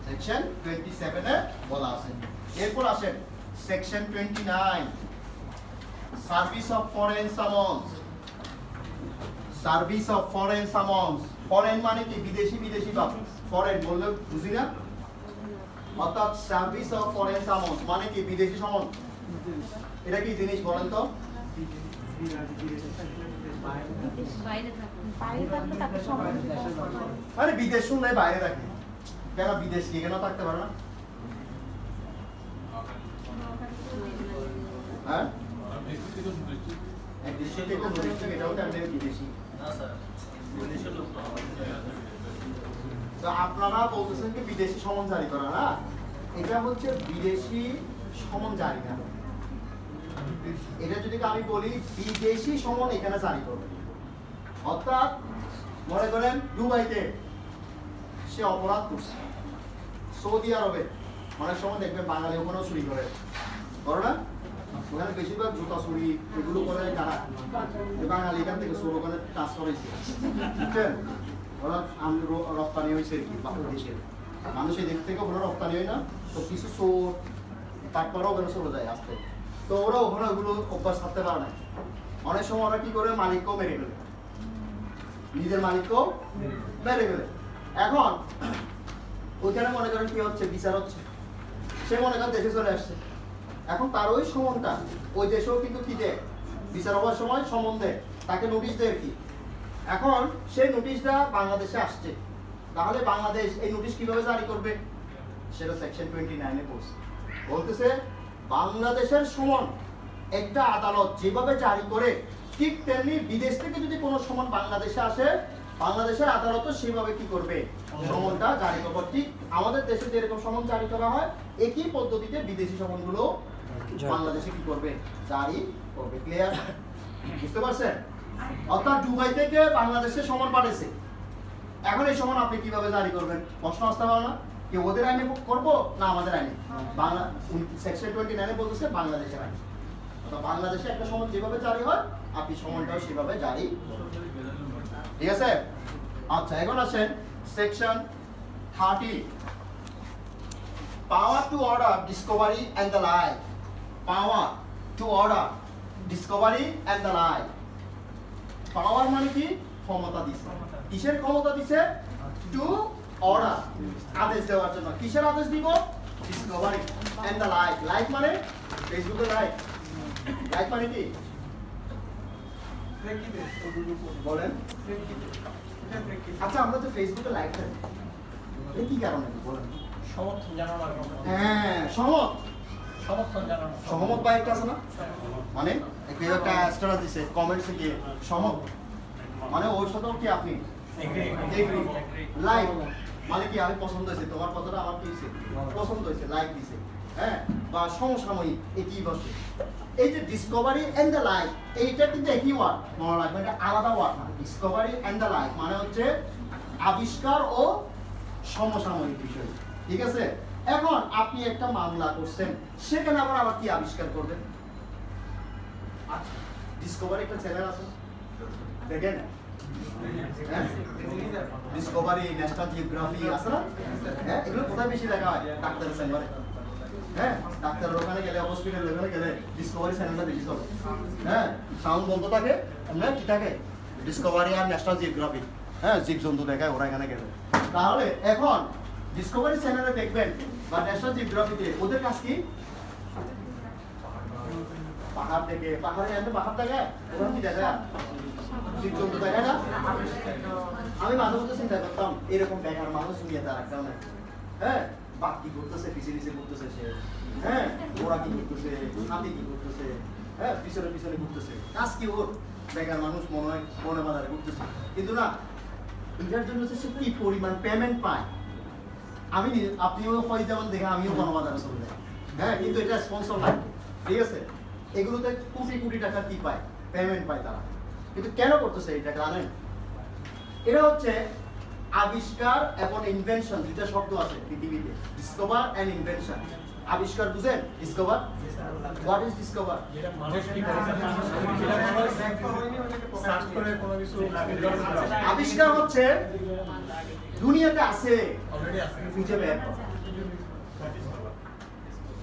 সেকশন 27 এ বলা আছে। এরপর আসেন section 29, service of foreign someone's. Service of foreign someone's, foreign মানে কি বিদেশি, বিদেশি বা ফরেন বললে বুঝি না, অর্থাৎ সার্ভিস অফ ফরেন সামন্স মানে কি বিদেশি সমন। এটা কি জিনিস বলেন তো, আরে বিদেশ শুনলে বাইরে থাকে কেন, বিদেশ কি কেন থাকতে পারে না, হ্যাঁ এক দেশ থেকে অন্য দেশ থেকে এটাও তো আমাদের বিদেশি। তো আপনারা বলতেছেন কি বিদেশি সমন জারি করা, না এটা হচ্ছে বিদেশি সমন জারি না, এটা যদি আমি বলি বিদেশি সমন এখানে জারি করবে। অর্থাৎ মনে করেন দুবাইতে সে অপরাধ করছে, সৌদি আরবে অনেক সময় দেখবেন বাঙালি ওখানেও চুরি করে না, ওখানে বেশিরভাগ জুতা চুরি এগুলো করে কারা, বাঙালি এখান থেকে চোর ওখানে ট্রান্সফার হয়েছে, বুঝছেন, ওরা রপ্তানি হয়েছে আর কি দেশের মানুষ এই দেশ থেকে ওখানে রপ্তানি হয় না, তো কিছু চোর তারপরেও ওখানে চলে যায় আসতে, তো ওরা ওখানে ওগুলো অভ্যাস থাকতে পারে না, অনেক সময় ওরা কি করে মালিককেও মেরে ফেলে, নিজের মালিককেও মেরে ফেলে। এখন ওইখানে মনে করেন কি হচ্ছে, বিচার হচ্ছে, সে মনে করেন দেশে চলে আসছে, এখন তার ওই সমনটা ওই দেশেও কিন্তু কি দেয়, বিচার হওয়ার সময় সমন দেয়, তাকে নোটিশ দেয় কি। এখন সেই নোটিশটা বাংলাদেশে আসছে, তাহলে বাংলাদেশ এই নোটিশ কিভাবে জারি করবে, সেটা সেকশন 29 এ বলতেছে বাংলাদেশের সমন একটা আদালত যেভাবে জারি করে ঠিক তেমনি বিদেশ থেকে যদি কোনো সমন বাংলাদেশে আসে, বাংলাদেশের আদালতও সেভাবে কি করবে, সমনটা জারি করবে। ঠিক আমাদের দেশে যেরকম সমন জারি করা হয় একই পদ্ধতিতে বিদেশি সমনগুলো বাংলাদেশে কি করবে, জারি করবে। ক্লিয়ার, বুঝতে পারছেন? অর্থাৎ দুবাই থেকে বাংলাদেশে সমন পাঠাইছে, এখন এই সমন আপনি কিভাবে জারি করবেন, প্রশ্ন আসতে পারে না, কি ওদের আইনে করবো না আমাদের আইনে, বাংলা সেকশন 29 এ বলতেছে বাংলাদেশের আইন, অর্থাৎ বাংলাদেশে একটা সমন যেভাবে জারি হয় আপনি সমনটাও সেভাবে জারি, ঠিক আছে। আচ্ছা এখন আসেন section 30, power to order discovery and the like. Power to order discovery and the like, power মানে কি, ক্ষমতা দিছে, কিসের ক্ষমতা দিছে, টু অর্ডার আদেশ দেওয়ার জন্য, কিসের আদেশ দিব, discovery and the like. Like মানে ফেসবুকে লাইক, লাইক মানে কি বলেন, আচ্ছা আমরা তো ফেসবুকে লাইক দেন এই কি কারণে বলেন, সমর্থন জানানোর জন্য। হ্যাঁ সমর্থন জানানো, সহমত বা একটা আছে না, মানে কেউ একটা স্ট্যাটাস দিছে কমেন্টসে গিয়ে সহমত মানে ওর সাথেও কি আপনি এগ্রি, লাইক মানে কি আমি পছন্দ হয়েছে তোমার কথাটা আমার কি হয়েছে পছন্দ হয়েছে, লাইক দিছে, হ্যাঁ, বা সমসাময়িক একই বসে এই যে ডিসকভারি এন্ড দ্য লাইক, এইটা কিন্তু একই ওয়ার্ড, মনে রাখবেন এটা আলাদা ওয়ার্ড না। ডিসকভারি এন্ড দ্য লাইক মানে হচ্ছে আবিষ্কার ও সমসাময়িক বিষয়, ঠিক আছে? এখন আপনি একটা মামলা করছেন, সেখানে আবার কি আবিষ্কার করবেন? আচ্ছা, ডিসকভারি একটা চ্যানেল আছে দেখেন, ডিসকভারি, ন্যাশনাল জিওগ্রাফি আছে না? হ্যাঁ, এগুলো কোথায় বেশি দেখা হয়? ডাক্তারের চেম্বারে। হ্যাঁ, ডাক্তারের ওখানে গেলে, হসপিটালের ওখানে গেলে ডিসকভারি চ্যানেলটা বেশি চলে। হ্যাঁ, সাউন্ড বন্ধ থাকে, আমরা কি থাকে? ডিসকভারি আর ন্যাশনাল জিওগ্রাফি। হ্যাঁ, জীবজন্তু দেখায় ওরা এখানে গেলে। তাহলে এখন ডিসকভারি চ্যানেলে দেখবেন বা ন্যাশনাল জিওগ্রাফিতে ওদের কাজ কি? পাহাড় থেকে, পাহাড়ে এত পাহাড় থাকে, ওখানে কি দেখা? জীবজন্তু দেখা না? আমি মাঝে মধ্যে চিন্তা করতাম এরকম দেখার মানুষ দুনিয়াতে আর একটা নাই। হ্যাঁ, বাঘ কি করতেছে, পিছে পিছে ঘুরতেছে সে। হ্যাঁ, ওরা কি করতেছে, হাতি কি করতেছে, হ্যাঁ পিছনে পিছনে ঘুরতেছে। কাজ কি ওর? বেকার মানুষ মনে হয় মনে বাজারে ঘুরতেছে। কিন্তু না, এটার জন্য সে কি পরিমাণ পেমেন্ট পায়। আমি আপনিও হয় যেমন দেখে আমিও গণবাজারে চলে যাই। হ্যাঁ, কিন্তু এটা স্পন্সর লাগে, ঠিক আছে? এগুলোতে কোটি কোটি টাকা কি পায়? পেমেন্ট পায় তারা। কিন্তু কেন করতেছে এটা জানেন? এটা হচ্ছে আবিষ্কার এবং ইনভেনশন, দুইটা শব্দ আছে পৃথিবীতে, ডিসকভার এন্ড ইনভেনশন। আবিষ্কার বুঝেন? Discover, what is discover? যেটা মানুষ কি করে, যেটা মানুষ সার্চ করে কোনো কিছু আবিষ্কার হচ্ছে দুনিয়াতে আছে, অলরেডি আছে। খুঁজে বের করা।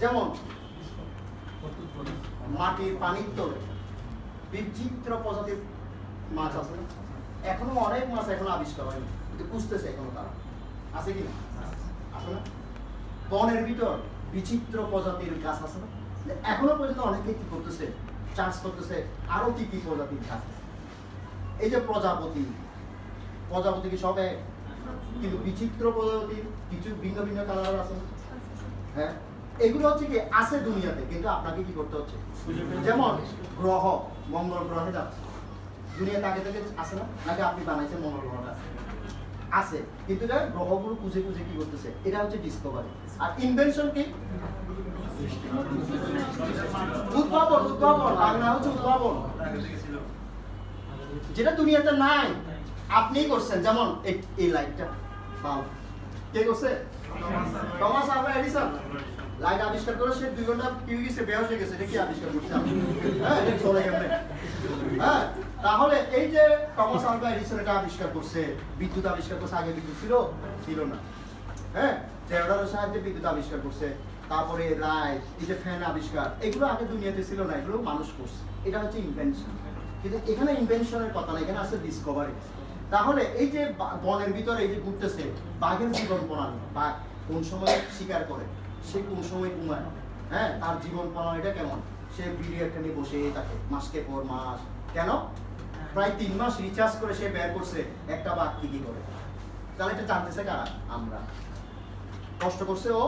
যেমন মাটির পানির তলে বিচিত্র প্রজাতির মাছ আছে না? এখনো অনেক মাছ এখনো আবিষ্কার হয়নি, কিন্তু খুঁজতেছে এখনো তারা। আছে কি না? আছে না? বনের ভিতর বিচিত্র প্রজাতির গাছ আছে না? এখনো পর্যন্ত অনেকে কি করতেছে? চাষ করতেছে আরো কি কি প্রজাতির গাছ আছে। এই যে প্রজাপতি, প্রজাপতি কি সব এক? কিন্তু বিচিত্র প্রজাতির কিছু ভিন্ন ভিন্ন কালার আছে না? হ্যাঁ, এগুলো হচ্ছে কি আছে দুনিয়াতে, কিন্তু আপনাকে কি করতে হচ্ছে? যেমন গ্রহ, মঙ্গল গ্রহে যাচ্ছে, দুনিয়াতে আগে থেকে আছে না? নাকি আপনি বানাইছেন মঙ্গল গ্রহটা? আছে, কিন্তু এটা গ্রহগুলো খুঁজে খুঁজে কি করতেছে? এটা হচ্ছে ডিসকভারি। আর ইনভেনশন কি? উদ্ভাবন। উদ্ভাবন বাংলা হচ্ছে উদ্ভাবন, যেটা দুনিয়াতে নাই, আপনিই করছেন। যেমন এই লাইটটা, বাল্ব কে করছে? Thomas Alva Edison. লাইট আবিষ্কার করে সে 2 ঘন্টা কি হয়ে গেছে? বেহোশ হয়ে গেছে। এটা কি আবিষ্কার করছে আপনি? হ্যাঁ, এটা চলে গেছে। হ্যাঁ, তাহলে এই যে টমাস আলভা এডিসন এটা আবিষ্কার করছে, বিদ্যুৎ আবিষ্কার করছে। আগে বিদ্যুৎ ছিল না। হ্যাঁ, জেনারেটরের সাহায্যে বিদ্যুৎ আবিষ্কার করছে। তারপরে লাইট, এই যে ফ্যান আবিষ্কার, এগুলো আগে দুনিয়াতে ছিল না, এগুলো মানুষ করছে। এটা হচ্ছে ইনভেনশন। কিন্তু এখানে ইনভেনশনের কথা না, এখানে আছে ডিসকভারি। তাহলে এই যে বনের ভিতরে এই যে ঘুরতেছে, বাঘের জীবন প্রণালী, বাঘ কোন সময় শিকার করে, সে কোন সময় ঘুমায়, হ্যাঁ, তার জীবন প্রণালীটা কেমন, সে ভিডিও একটা নিয়ে বসে থাকে মাসকে পর মাস। কেন? প্রায় 3 মাস রিচার্জ করে সে বের করছে একটা বাঘ কি করে। তাহলে এটা জানতেছে কারা? আমরা। কষ্ট করছে ও,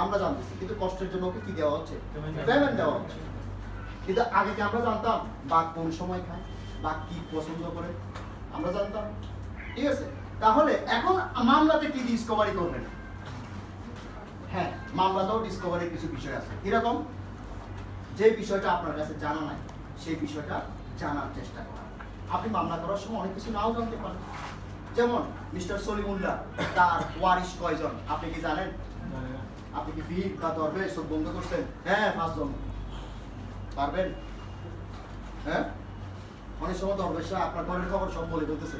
আমরা জানতেছি, কিন্তু কষ্টের জন্য ওকে কি দেওয়া হচ্ছে? পেমেন্ট দেওয়া হচ্ছে। কিন্তু আগে কি আমরা জানতাম বাঘ কোন সময় খায়, বাঘ কি পছন্দ করে? আমরা জানতাম, ঠিক আছে? তাহলে এখন মামলাতে কি ডিসকভারি করবেন? হ্যাঁ, মামলাতেও ডিসকভারির কিছু বিষয় আছে। এরকম যে বিষয়টা আপনার কাছে জানা নাই, সেই বিষয়টা জানার চেষ্টা করা। আপনি মামলা করার সময় অনেক কিছু নাও জানতে পারেন। যেমন মিস্টার সলিমুল্লাহ, তার ওয়ারিশ কয়জন আপনি কি জানেন? আপনি কি ফি বা দরবেশ সব বন্ধ করছেন? হ্যাঁ, 5 জন। পারবেন? হ্যাঁ, অনেক সময় দরবেশরা আপনার ঘরের খবর সব বলে ফেলতেছে,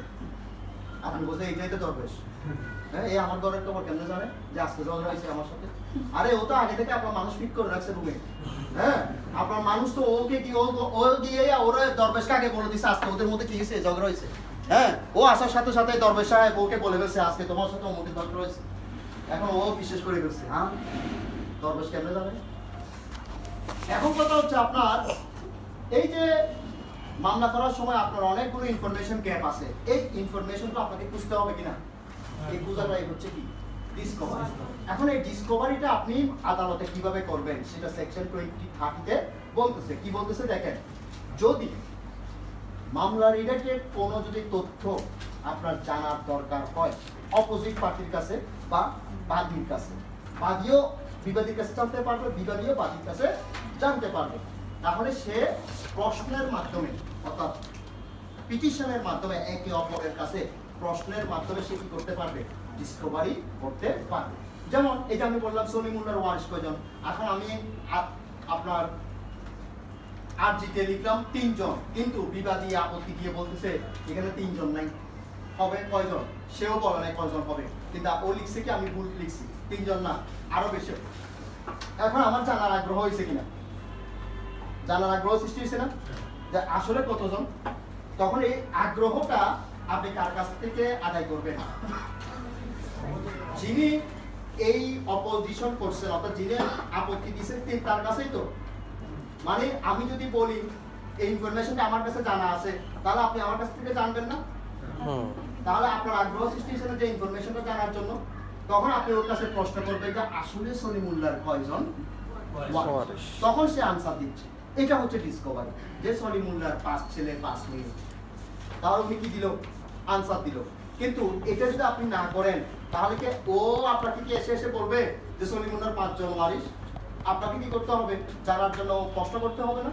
আপনি বলছেন এইটাই তো দরবেশ। হ্যাঁ, এই আমার ঘরের খবর কেমনে জানে যে আজকে ঝগড়া হয়েছে আমার সাথে? আরে ও তো আগে থেকে আপনার মানুষ ফিট করে রাখছে রুমে। হ্যাঁ, আপনার মানুষ তো ওকে কি ও গিয়ে ওরা দরবেশকে আগে বলে দিচ্ছে আজকে ওদের মধ্যে কি হয়েছে, ঝগড়া হয়েছে। হ্যাঁ, ও আসার সাথে সাথে দরবেশ সাহেব ওকে বলে ফেলছে আজকে তোমার সাথে অমুকের ঝগড়া হয়েছে। এখন ও বিশেষ করে ফেলছে। হ্যাঁ, দরবেশ কেমনে জানে? এখন কথা হচ্ছে আপনার এই যে মামলা করার সময় আপনার অনেকগুলো ইনফরমেশন গ্যাপ আছে, এই ইনফরমেশনগুলো আপনাকে খুঁজতে হবে কিনা, এই খোঁজাটাই হচ্ছে কি ডিসকভারি। এখন এই ডিসকভারিটা আপনি আদালতে কিভাবে করবেন সেটা সেকশন 2030 বলতেছে। কি বলতেছে দেখেন, যদি মামলা রিলেটেড কোনো যদি তথ্য আপনার জানার দরকার হয় অপোজিট পার্টির কাছে বা বাদীর কাছে, বাদীও বিবাদীর কাছে জানতে পারবে, বিবাদীও বাদীর কাছে জানতে পারবে। তাহলে সে প্রশ্নের মাধ্যমে অর্থাৎ পিটিশনের মাধ্যমে একে অপরের কাছে প্রশ্নের মাধ্যমে সে কি করতে পারবে, ডিসকভারি করতে পারবে। যেমন এই যে আমি বললাম সলিমুল্লাহর ওয়ারিশ কয়জন, এখন আমি আপনার আরজিতে লিখলাম 3 জন, কিন্তু বিবাদী আপত্তি দিয়ে বলতেছে এখানে 3 জন নাই, হবে কয়জন, সেও বলে নাই কয়জন হবে, কিন্তু ও লিখছে কি আমি ভুল লিখছি, 3 জন না আরো বেশি। এখন আমার জানার আগ্রহ হয়েছে কিনা, জানার আগ্রহ সৃষ্টি হয়েছে না যে আসলে কতজন, তখন এই আগ্রহটা আপনি কার কাছ থেকে আদায় করবেন, যিনি এই অপোজিশন করছেন অর্থাৎ যিনি আপত্তি দিচ্ছেন তার কাছেই তো। মানে আমি যদি বলি এই ইনফরমেশনটা আমার কাছে জানা আছে, তাহলে আপনি আমার কাছ থেকে জানবেন না, তাহলে আপনার আগ্রহ সৃষ্টি হয়েছে না যে ইনফরমেশনটা জানার জন্য, তখন আপনি ওর কাছে প্রশ্ন করবেন যে আসলে সলিমুল্লাহর কয়জন ওয়ারিশ, তখন সে আনসার দিচ্ছে। এটা হচ্ছে ডিসকভারি, যে সলিমুল্লাহর 5 ছেলে 5 মেয়ে, তাহলে উনি কি দিল, আনসার দিল। কিন্তু এটা যদি আপনি না করেন তাহলে কি ও আপনাকে কি এসে এসে বলবে যে সলিমুল্লাহর 5 জন ওয়ারিশ, আপনাকে কি করতে হবে, জানার জন্য প্রশ্ন করতে হবে না।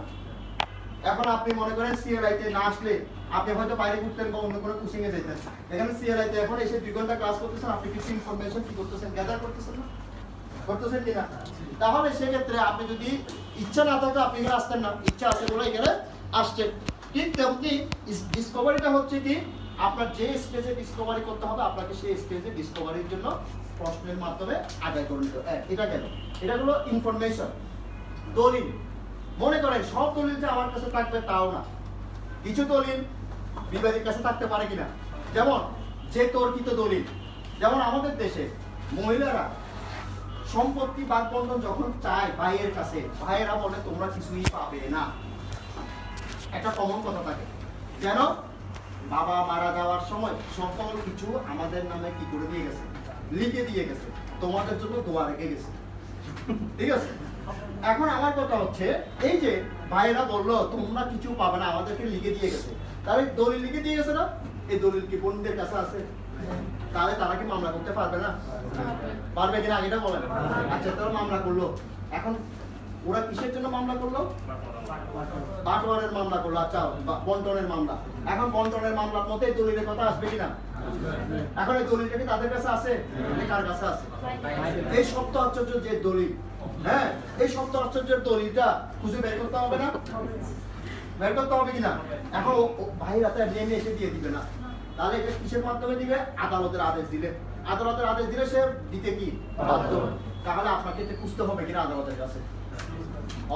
এখন আপনি মনে করেন সিএলআইতে না আসলে আপনি হয়তো বাইরে ঘুরতেন বা অন্য কোনো কোচিং এ যেতেন, এখানে সিএলআইতে এখন এসে 2 ঘন্টা ক্লাস করতেছেন, আপনি কিছু ইনফরমেশন কি করতেছেন, গ্যাদার করতেছেন না, করতেছেন কিনা। তাহলে সেক্ষেত্রে আপনি যদি ইচ্ছা না থাকে আপনি এখানে আসতেন না, ইচ্ছা আছে বলে এখানে আসছেন। ঠিক তেমনি ডিসকভারিটা হচ্ছে কি আপনার যে স্টেজে ডিসকভারি করতে হবে আপনাকে সেই স্টেজে ডিসকভারির জন্য প্রশ্নের মাধ্যমে আদায় করে নিতে হবে। এটা কেন, এটা হলো ইনফরমেশন। দলিল, মনে করেন সব দলিল যে আমার কাছে থাকবে তাও না, কিছু দলিল বিবাদীর কাছে থাকতে পারে কিনা। যেমন যে তর্কিত দলিল, যেমন আমাদের দেশে মহিলারা সম্পত্তি ভাগ বন্টন যখন চায় ভাইয়ের কাছে, ভাইয়েরা বলে তোমরা কিছুই পাবে না, একটা কমন কথা থাকে, যেন বাবা মারা যাওয়ার সময় সকল কিছু আমাদের নামে কি করে দিয়ে গেছে, লিখে দিয়ে গেছে, তোমাদের জন্য দোয়া রেখে গেছে, ঠিক আছে। এখন আমার কথা হচ্ছে এই যে ভাইয়েরা বললো তোমরা কিছু পাবে না, আমাদেরকে লিখে দিয়ে গেছে, তাহলে দলিল লিখে দিয়ে গেছে না, এই দলিল কি বোনদের কাছে আছে, তাহলে তারা কি মামলা করতে পারবে না, পারবে কিনা এটা বলেন। আচ্ছা তারা মামলা করলো, এখন ওরা কিসের জন্য মামলা করলো, বাটোয়ারের মামলা করলো, আচ্ছা বন্টনের মামলা। এখন বন্টনের মামলার মধ্যে এই দলিলের কথা আসবে কিনা, এখন এই দলিলটা কি তাদের কাছে আছে, কার কাছে আছে, এই সপ্ত আশ্চর্য যে দলিল, হ্যাঁ এই সপ্ত আশ্চর্যের দলিলটা খুঁজে বের করতে হবে না, বের করতে হবে কিনা। এখন ভাইরা তো এমনি এসে দিয়ে দিবে না, তাহলে এটা কিসের মাধ্যমে দিবে, আদালতের আদেশ দিলে, আদালতের আদেশ দিলে সে দিতে কি বাধ্য, তাহলে আপনাকে এটা খুঁজতে হবে কিনা আদালতের কাছে,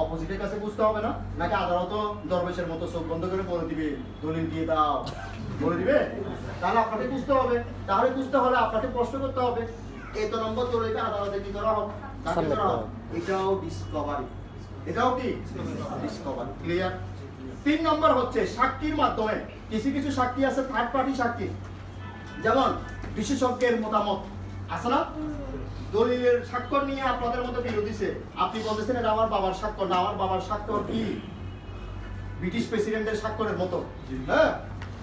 অপোজিটের কাছে বুঝতে হবে না, নাকি আদালত দরবেশের মতো চোখ বন্ধ করে বলে দিবে দলিল দিয়ে দাও, বলে দিবে, তাহলে আপনাকে বুঝতে হবে। তাহলে বুঝতে হলে আপনাকে প্রশ্ন করতে হবে, এত নম্বর দলিলটা আদালতে কি করা হবে, এটাও ডিসকভারি, এটাও কি ডিসকভারি, ক্লিয়ার। 3 নম্বর হচ্ছে সাক্ষীর মাধ্যমে। কিছু কিছু সাক্ষী আছে থার্ড পার্টি সাক্ষী, যেমন বিশেষজ্ঞের মতামত আছে না, দলিলের স্বাক্ষর নিয়ে আপনাদের মধ্যে বিরোধীছে, আপনি বলতেছেন এটা আমার বাবার স্বাক্ষর না, আমার বাবার স্বাক্ষর কি ব্রিটিশ প্রেসিডেন্টের স্বাক্ষরের মতো, হ্যাঁ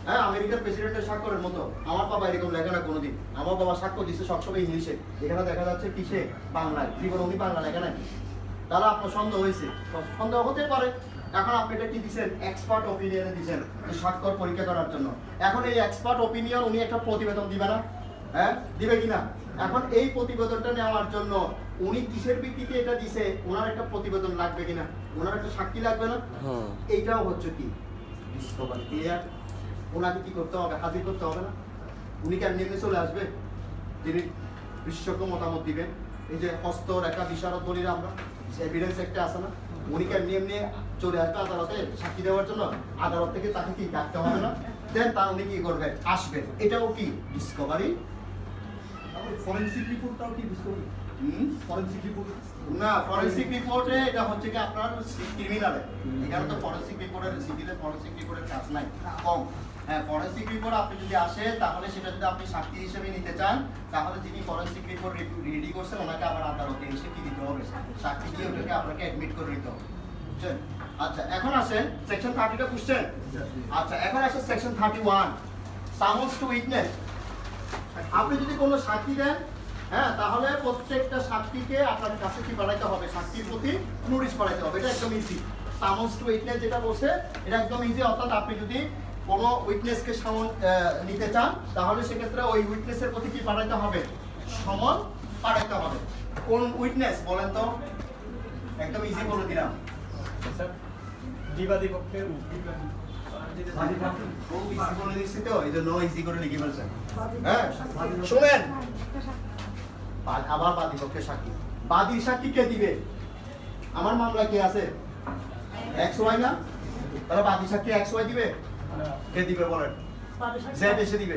হ্যাঁ আমেরিকার প্রেসিডেন্টের স্বাক্ষরের মতো, আমার বাবা এরকম লেখে না কোনোদিন, আমার বাবা স্বাক্ষর দিচ্ছে সবসময় ইংলিশে, এখানে দেখা যাচ্ছে কিসে, বাংলায়, জীবন উনি বাংলা লেখে নাকি, তাহলে আপনার সন্দেহ হয়েছে, সন্দেহ হতে পারে। এখন আপনি এটা কি দিচ্ছেন, এক্সপার্ট ওপিনিয়নে দিচ্ছেন স্বাক্ষর পরীক্ষা করার জন্য। এখন এই এক্সপার্ট ওপিনিয়ন উনি একটা প্রতিবেদন দিবে না, হ্যাঁ দিবে কিনা। এখন এই প্রতিবেদনটা নেওয়ার জন্য উনি কিসের ভিত্তিতে এটা দিছে, ওনার একটা প্রতিবেদন লাগবে কিনা, ওনার একটা সাক্ষী লাগবে না, এইটাও হচ্ছে কি ডিসকভারি, ক্লিয়ার। ওনাকে কি করতে হবে, হাজির করতে হবে না, উনি কি এমনি চলে আসবে, যিনি বিশেষজ্ঞ মতামত দিবেন। এই যে হস্ত রেখা বিশারদ বলি আমরা, এভিডেন্স একটা আছে না, উনি কি এমনি চলে আসবে আদালতে সাক্ষী দেওয়ার জন্য, আদালত থেকে তাকে কি ডাকতে হবে না, দেন তা উনি কি করবেন, আসবেন, এটাও কি ডিসকভারি। ফরেনসিক রিপোর্টটাও কি ডিসকভারি, ফরেনসিক রিপোর্ট না, ফরেনসিক রিপোর্টে এটা হচ্ছে কি আপনার ক্রিমিনালে, এখানে তো ফরেনসিক রিপোর্টের সিভিলে ফরেনসিক রিপোর্টের কাজ নাই, কম। হ্যাঁ ফরেনসিক রিপোর্ট আপনি যদি আসে তাহলে সেটা যদি আপনি সাক্ষী হিসেবে নিতে চান, তাহলে যিনি ফরেনসিক রিপোর্ট রেডি করছেন ওনাকে আবার আদালতে এসে কি দিতে হবে, সাক্ষী দিয়ে ওটাকে আপনাকে অ্যাডমিট করে দিতে হবে, বুঝছেন। আচ্ছা এখন আসেন সেকশন 30টা বুঝছেন। আচ্ছা এখন আসে সেকশন 31, সামন্স টু উইটনেস। আপনি যদি কোনো সাক্ষী দেন, হ্যাঁ তাহলে প্রত্যেকটা সাক্ষীকে আপনার কাছে কি পাঠাইতে হবে, সাক্ষীর প্রতি নোটিশ পাঠাইতে হবে, এটা একদম ইজি। সামন্স টু উইটনেস যেটা বলছে এটা একদম ইজি, অর্থাৎ আপনি যদি কোনো উইটনেসকে সামন নিতে চান তাহলে সেক্ষেত্রে ওই উইটনেসের প্রতি কি পাঠাইতে হবে, সমন পাঠাইতে হবে। কোন উইটনেস বলেন তো, একদম ইজি বলে দিলাম। স্যার বিবাদী পক্ষের খুব ইজি করে দিচ্ছি তো, এই জন্য ইজি করে লিখে ফেলছেন। হ্যাঁ শুনেন, আবার বাদী পক্ষের সাক্ষী, বাদীর সাক্ষী কে দিবে? আমার মামলা কে আছে, এক্স ওয়াই না, তাহলে বাদী সাক্ষী এক্স ওয়াই দিবে, কে দিবে বলেন? জেড এসে দিবে।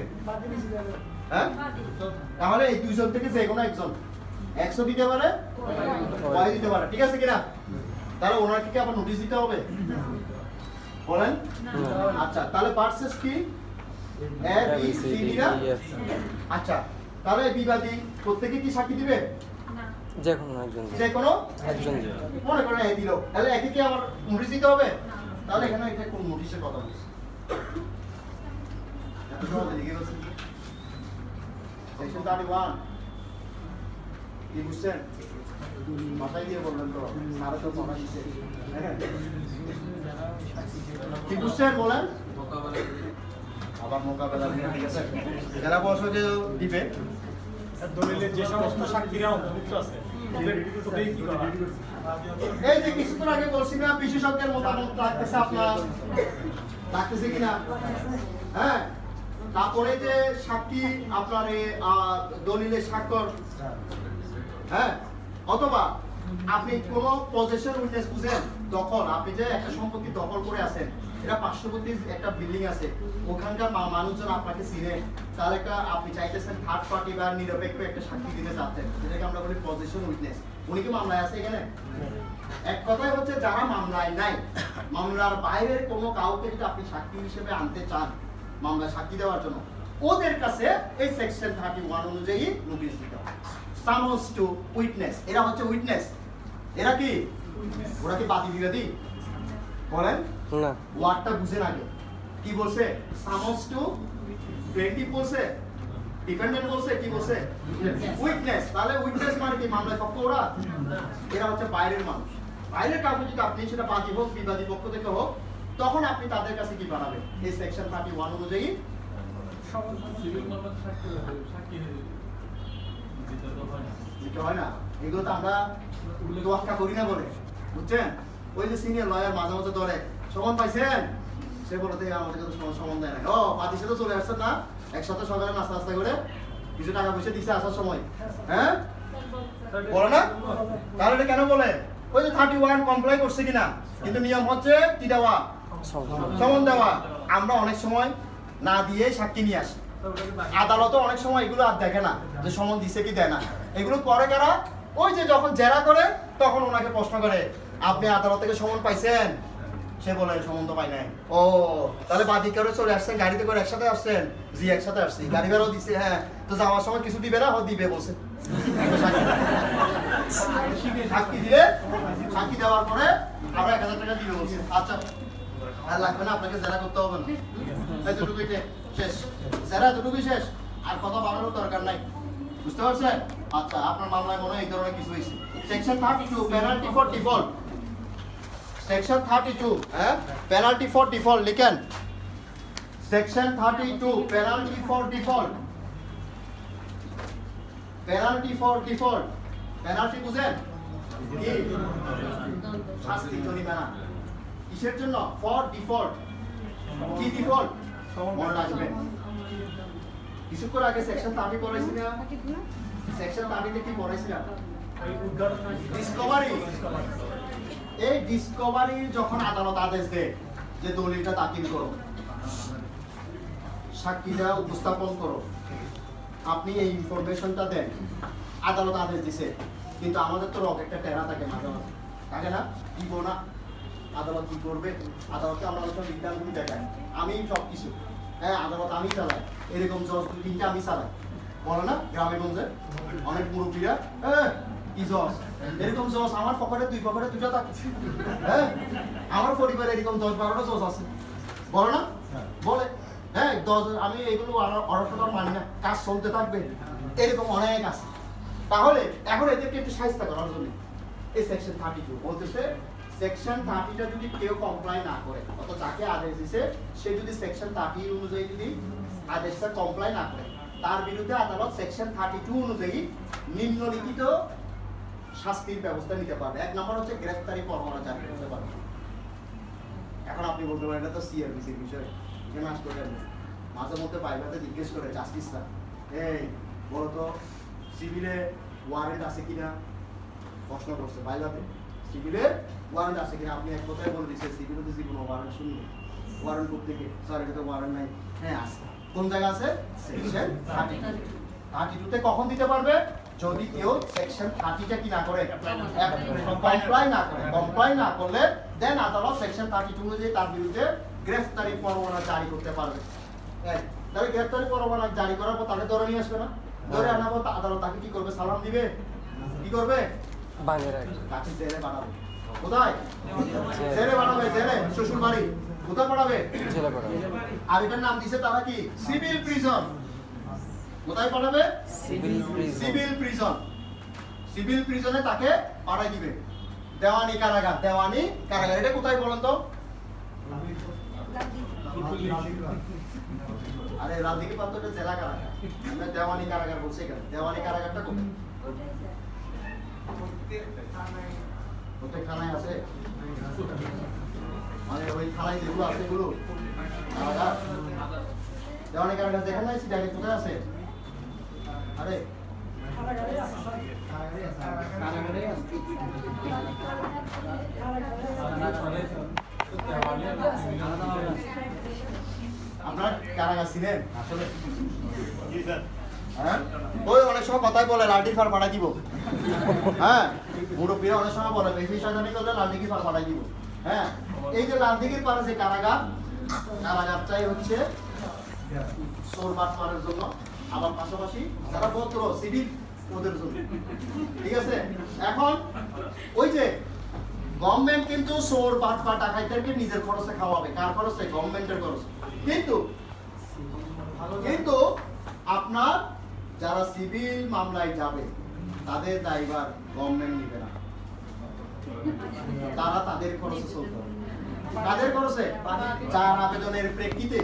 হ্যাঁ তাহলে এই দুইজন থেকে যে কোনো একজন, এক্সও দিতে পারে ওয়াই দিতে পারে, ঠিক আছে কিনা? তাহলে ওনাকে কি আবার নোটিশ দিতে হবে বলেন? আচ্ছা তাহলে পার্সেস কি এ বি সি ডি না? আচ্ছা তাহলে বিবাদী প্রত্যেকে কি সাক্ষী দিবে? যে কোনো একজন মনে করেন এ দিল, তাহলে একে কি আবার নোটিশ দিতে হবে? তাহলে এখানে এটা কোন নোটিশের কথা বলছি? এত সহজে লিখে বলছি সেকশন 31 কি বুঝছেন? মাথায় দিয়ে বললেন তো, সারা তো মনে দিছে। কি বুঝছেন বলেন? আবার মোকাবেলা, ঠিক আছে। যারা বলছো যে দিবে দলিলের যে সমস্ত সাক্ষীরা অন্তর্ভুক্ত আছে ওদের কি করা? এই যে কিছুক্ষণ আগে বলছি না বিশেষজ্ঞের মতামত লাগতেছে আপনার, লাগতেছে কিনা? হ্যাঁ তারপরে যে সাক্ষী আপনার দলিলের স্বাক্ষর, হ্যাঁ অথবা আপনি কোন পজেশন উইটনেস বুঝেন, দখল, আপনি যে একটা সম্পত্তি দখল করে আছেন, এটা পার্শ্ববর্তী একটা বিল্ডিং আছে, ওখানকার মানুষজন আপনাকে চিনে, তাহলে একটা আপনি চাইতেছেন থার্ড পার্টি বা নিরপেক্ষ একটা সাক্ষী দিতে চাচ্ছেন, যেটাকে আমরা বলি পজেশন উইটনেস। উনি কি মামলায় আছে এখানে? এক কথাই হচ্ছে যারা মামলায় নাই, মামলার বাইরের কোনো কাউকে যদি আপনি সাক্ষী হিসেবে আনতে চান মামলায় সাক্ষী দেওয়ার জন্য, ওদের কাছে এই সেকশন 31 অনুযায়ী নোটিশ দিতে হবে। সামন্স টু উইটনেস, এরা হচ্ছে উইটনেস। এরা কি? ওরা কি বাদী বিবাদী বলেন? না, ওয়ার্ডটা বুঝেন আগে। কি বলছে? সামন্স টু প্লেন্টিফ বলছে, ডিফেন্ডেন্ট বলছে, কি বলছে? উইটনেস। তাহলে উইটনেস মানে কি? মামলায় পক্ষ ওরা, এরা হচ্ছে বাইরের মানুষ। বাইরের কাউকে যদি আপনি সেটা বাদী হোক বিবাদী পক্ষ থেকে হোক, তখন আপনি তাদের কাছে কি বানাবেন? এই সেকশন 31 অনুযায়ী সিভিল মামলার সাক্ষী দিতে হয় না। এগুলো তো আমরা তোয়াক্কা করি না বলে, বুঝছেন? ওই যে সিনিয়র লয়ার মাঝে মাঝে ধরে সমন পাইছেন, সে বলে থেকে আমাদের কাছে সমন দেয় না। ও পাতিছে তো চলে আসছেন না, একসাথে সকালে নাস্তা নাস্তা করে কিছু টাকা পয়সা দিছে আসার সময়, হ্যাঁ বলে না? তাহলে এটা কেন বলে? ওই যে 31 কমপ্লাই করছে কিনা, কিন্তু নিয়ম হচ্ছে কি দেওয়া, সমন দেওয়া। আমরা অনেক সময় না দিয়ে সাক্ষী নিয়ে আসি, আদালতও অনেক সময় এগুলো আর দেখে না যে সমন দিছে কি দেয় না। এগুলো করে কারা? ওই যে যখন জেরা করে তখন ওনাকে প্রশ্ন করে, আপনি আদালত থেকে সমন পাইছেন? সে বলে সমন তো পাই নাই। ও তাহলে বাদী করে চলে আসছেন, গাড়িতে করে একসাথে আসছেন? জি একসাথে আসছি, গাড়ি ভাড়াও দিছে। হ্যাঁ তো যাওয়ার সময় কিছু দিবে না? দিবে বলছে। সাক্ষী দিলে, সাক্ষী দেওয়ার পরে আমরা 1000 টাকা দিবে বলছে। আচ্ছা আর লাগবে না, আপনাকে জেরা করতে হবে না, এতটুকুই শেষ। জেরা এতটুকুই শেষ, আর কথা বাড়ানোর দরকার নাই, বুঝতে পারছেন? আচ্ছা আপনার মামলায় মনে হয় এই ধরনের কিছু হয়েছে। Section 32 penalty for default. Section 32 হ্যাঁ পেনাল্টি ফর ডিফল্ট লিখেন। Section 32 penalty for default. Penalty for default, penalty বুঝেন কি? শাস্তি জরিমানা। কিসের জন্য? For default. কি ডিফল্ট? মনে রাখবেন। কিছুক্ষণ আগে সেকশন 30 পড়াইছি না? সেকশন 30 কি পড়াইছিলাম? ডিসকভারি। এই ডিসকভারি যখন আদালত আদেশ দেয় যে দলিলটা দাখিল করো, সাক্ষীরা উপস্থাপন করো, আপনি এই ইনফরমেশনটা দেন, আদালত আদেশ দিছে, কিন্তু আমাদের তো রকেটটা টেরা থাকে মাঝে মাঝে, থাকে না? দিব না, আদালত কি করবে? আদালতকে আমরা সব বিধানগুলি দেখাই, আমি সব কিছু, হ্যাঁ আদালত আমি চালাই, এরকম জজ 2-3টা আমি চালাই, বলে না গ্রামে গঞ্জে অনেক মুরব্বীরা, কি জজ, এরকম জজ আমার পকেটে 2 পকেটে 2টা থাকে, হ্যাঁ আমার পরিবারে এরকম 10-12টা জজ আছে, বলে না? বলে হ্যাঁ 10, আমি এইগুলো অর্ডার মানি না, কাজ চলতে থাকবে, এরকম অনেক আছে। তাহলে এখন এদেরকে একটু সাহায্য করার জন্য এই সেকশন 32 বলতেছে সেকশন 30টা যদি কেউ কমপ্লাই না করে, অর্থাৎ যাকে আদেশ দিছে সে যদি সেকশন 30 অনুযায়ী যদি আদেশটা কমপ্লাই না করে, তার বিরুদ্ধে আদালত সেকশন 32 অনুযায়ী নিম্নলিখিত শাস্তির ব্যবস্থা নিতে পারবে। এক নম্বর হচ্ছে গ্রেফতারি পরোয়ানা জারি করতে পারবে। এখন আপনি বলতে পারেন এটা তো সিআরপিসির বিষয়, এখানে আসতে পারেন মাঝে মধ্যে পাইবাতে জিজ্ঞেস করে জাস্টিসরা, এই বলো তো সিভিলে ওয়ারেন্ট আছে কিনা, প্রশ্ন করছে পাইবাতে সিভিলে ওয়ারেন্ট আছে কিনা। আপনি এক কথায় বলে দিচ্ছেন সিভিলে তো জীবন ওয়ারেন্ট শুনবে, ওয়ারেন্ট করতে গিয়ে স্যার এটা তো ওয়ারেন্ট নাই। হ্যাঁ আছে, কোন জায়গা আছে? সেকশন 32 কখন দিতে পারবে? যদি কেউ সেকশন 30টা কি না করে, কমপ্লাই না করলে দেন আদালত সেকশন 32 অনুযায়ী তার বিরুদ্ধে গ্রেফতারি পরোয়ানা জারি করতে পারবে। তাহলে গ্রেফতারি পরোয়ানা জারি করার পর তাকে ধরে নিয়ে আসবে না, ধরে আনার পর আদালত তাকে কি করবে? সালাম দিবে, কি করবে? বাঁধে রাখবে, তাকে জেলে পাঠাবে। কোথায়? জেলে পাঠাবে, জেলে, শ্বশুর বাড়ি। কোথায় পাঠাবে? জেলে পাঠাবে। আর এটার নাম দিছে তারা কি? Civil prison. কোথায় পাঠাবে? Civil prison. Civil prison. Civil প্রিজনে তাকে পাঠাই দিবে। দেওয়ানি কারাগার, দেওয়ানি কারাগার। এটা কোথায় বলেন তো? আরে রাজদিকে পাত্র এটা জেলা কারাগার, আমরা দেওয়ানি কারাগার বলছি। কেন দেওয়ানি কারাগারটা কোথায়? প্রত্যেক থানায় আছে, মানে ওই থানায় যেগুলো আছে এগুলো কারাগার। দেওয়ানি কারাগার দেখেন নাই? সিটাকে কোথায় আছে? আরে আপনার কারাগার ছিলেন আসলে? হ্যাঁ, ওই অনেক সময় কথাই বলে লাঠির ফার পাঠাই দিব। হ্যাঁ, মুরব্বীরা অনেক সময় বলে বেশি সাজানি করলে লালদিঘির ফার পাঠাই দিব। হ্যাঁ, এই যে লালদিঘির পারে যে কারাগার, কারাগারটাই হচ্ছে চোর বাটপারের জন্য, আবার পাশাপাশি যারা ভদ্র সিভিল ওদের জন্য। ঠিক আছে, এখন ওই যে গভর্নমেন্ট কিন্তু চোর বাটপার ডাকাইদেরকে নিজের খরচে খাওয়াবে। কার খরচে? গভর্নমেন্টের খরচে। কিন্তু আপনার যারা সিভিল মামলায় যাবে তাদের দায়ভার গভর্নমেন্ট নিবে না, তারা তাদের খরচে চলতে হবে। কাদের খরচে? যার আবেদনের প্রেক্ষিতে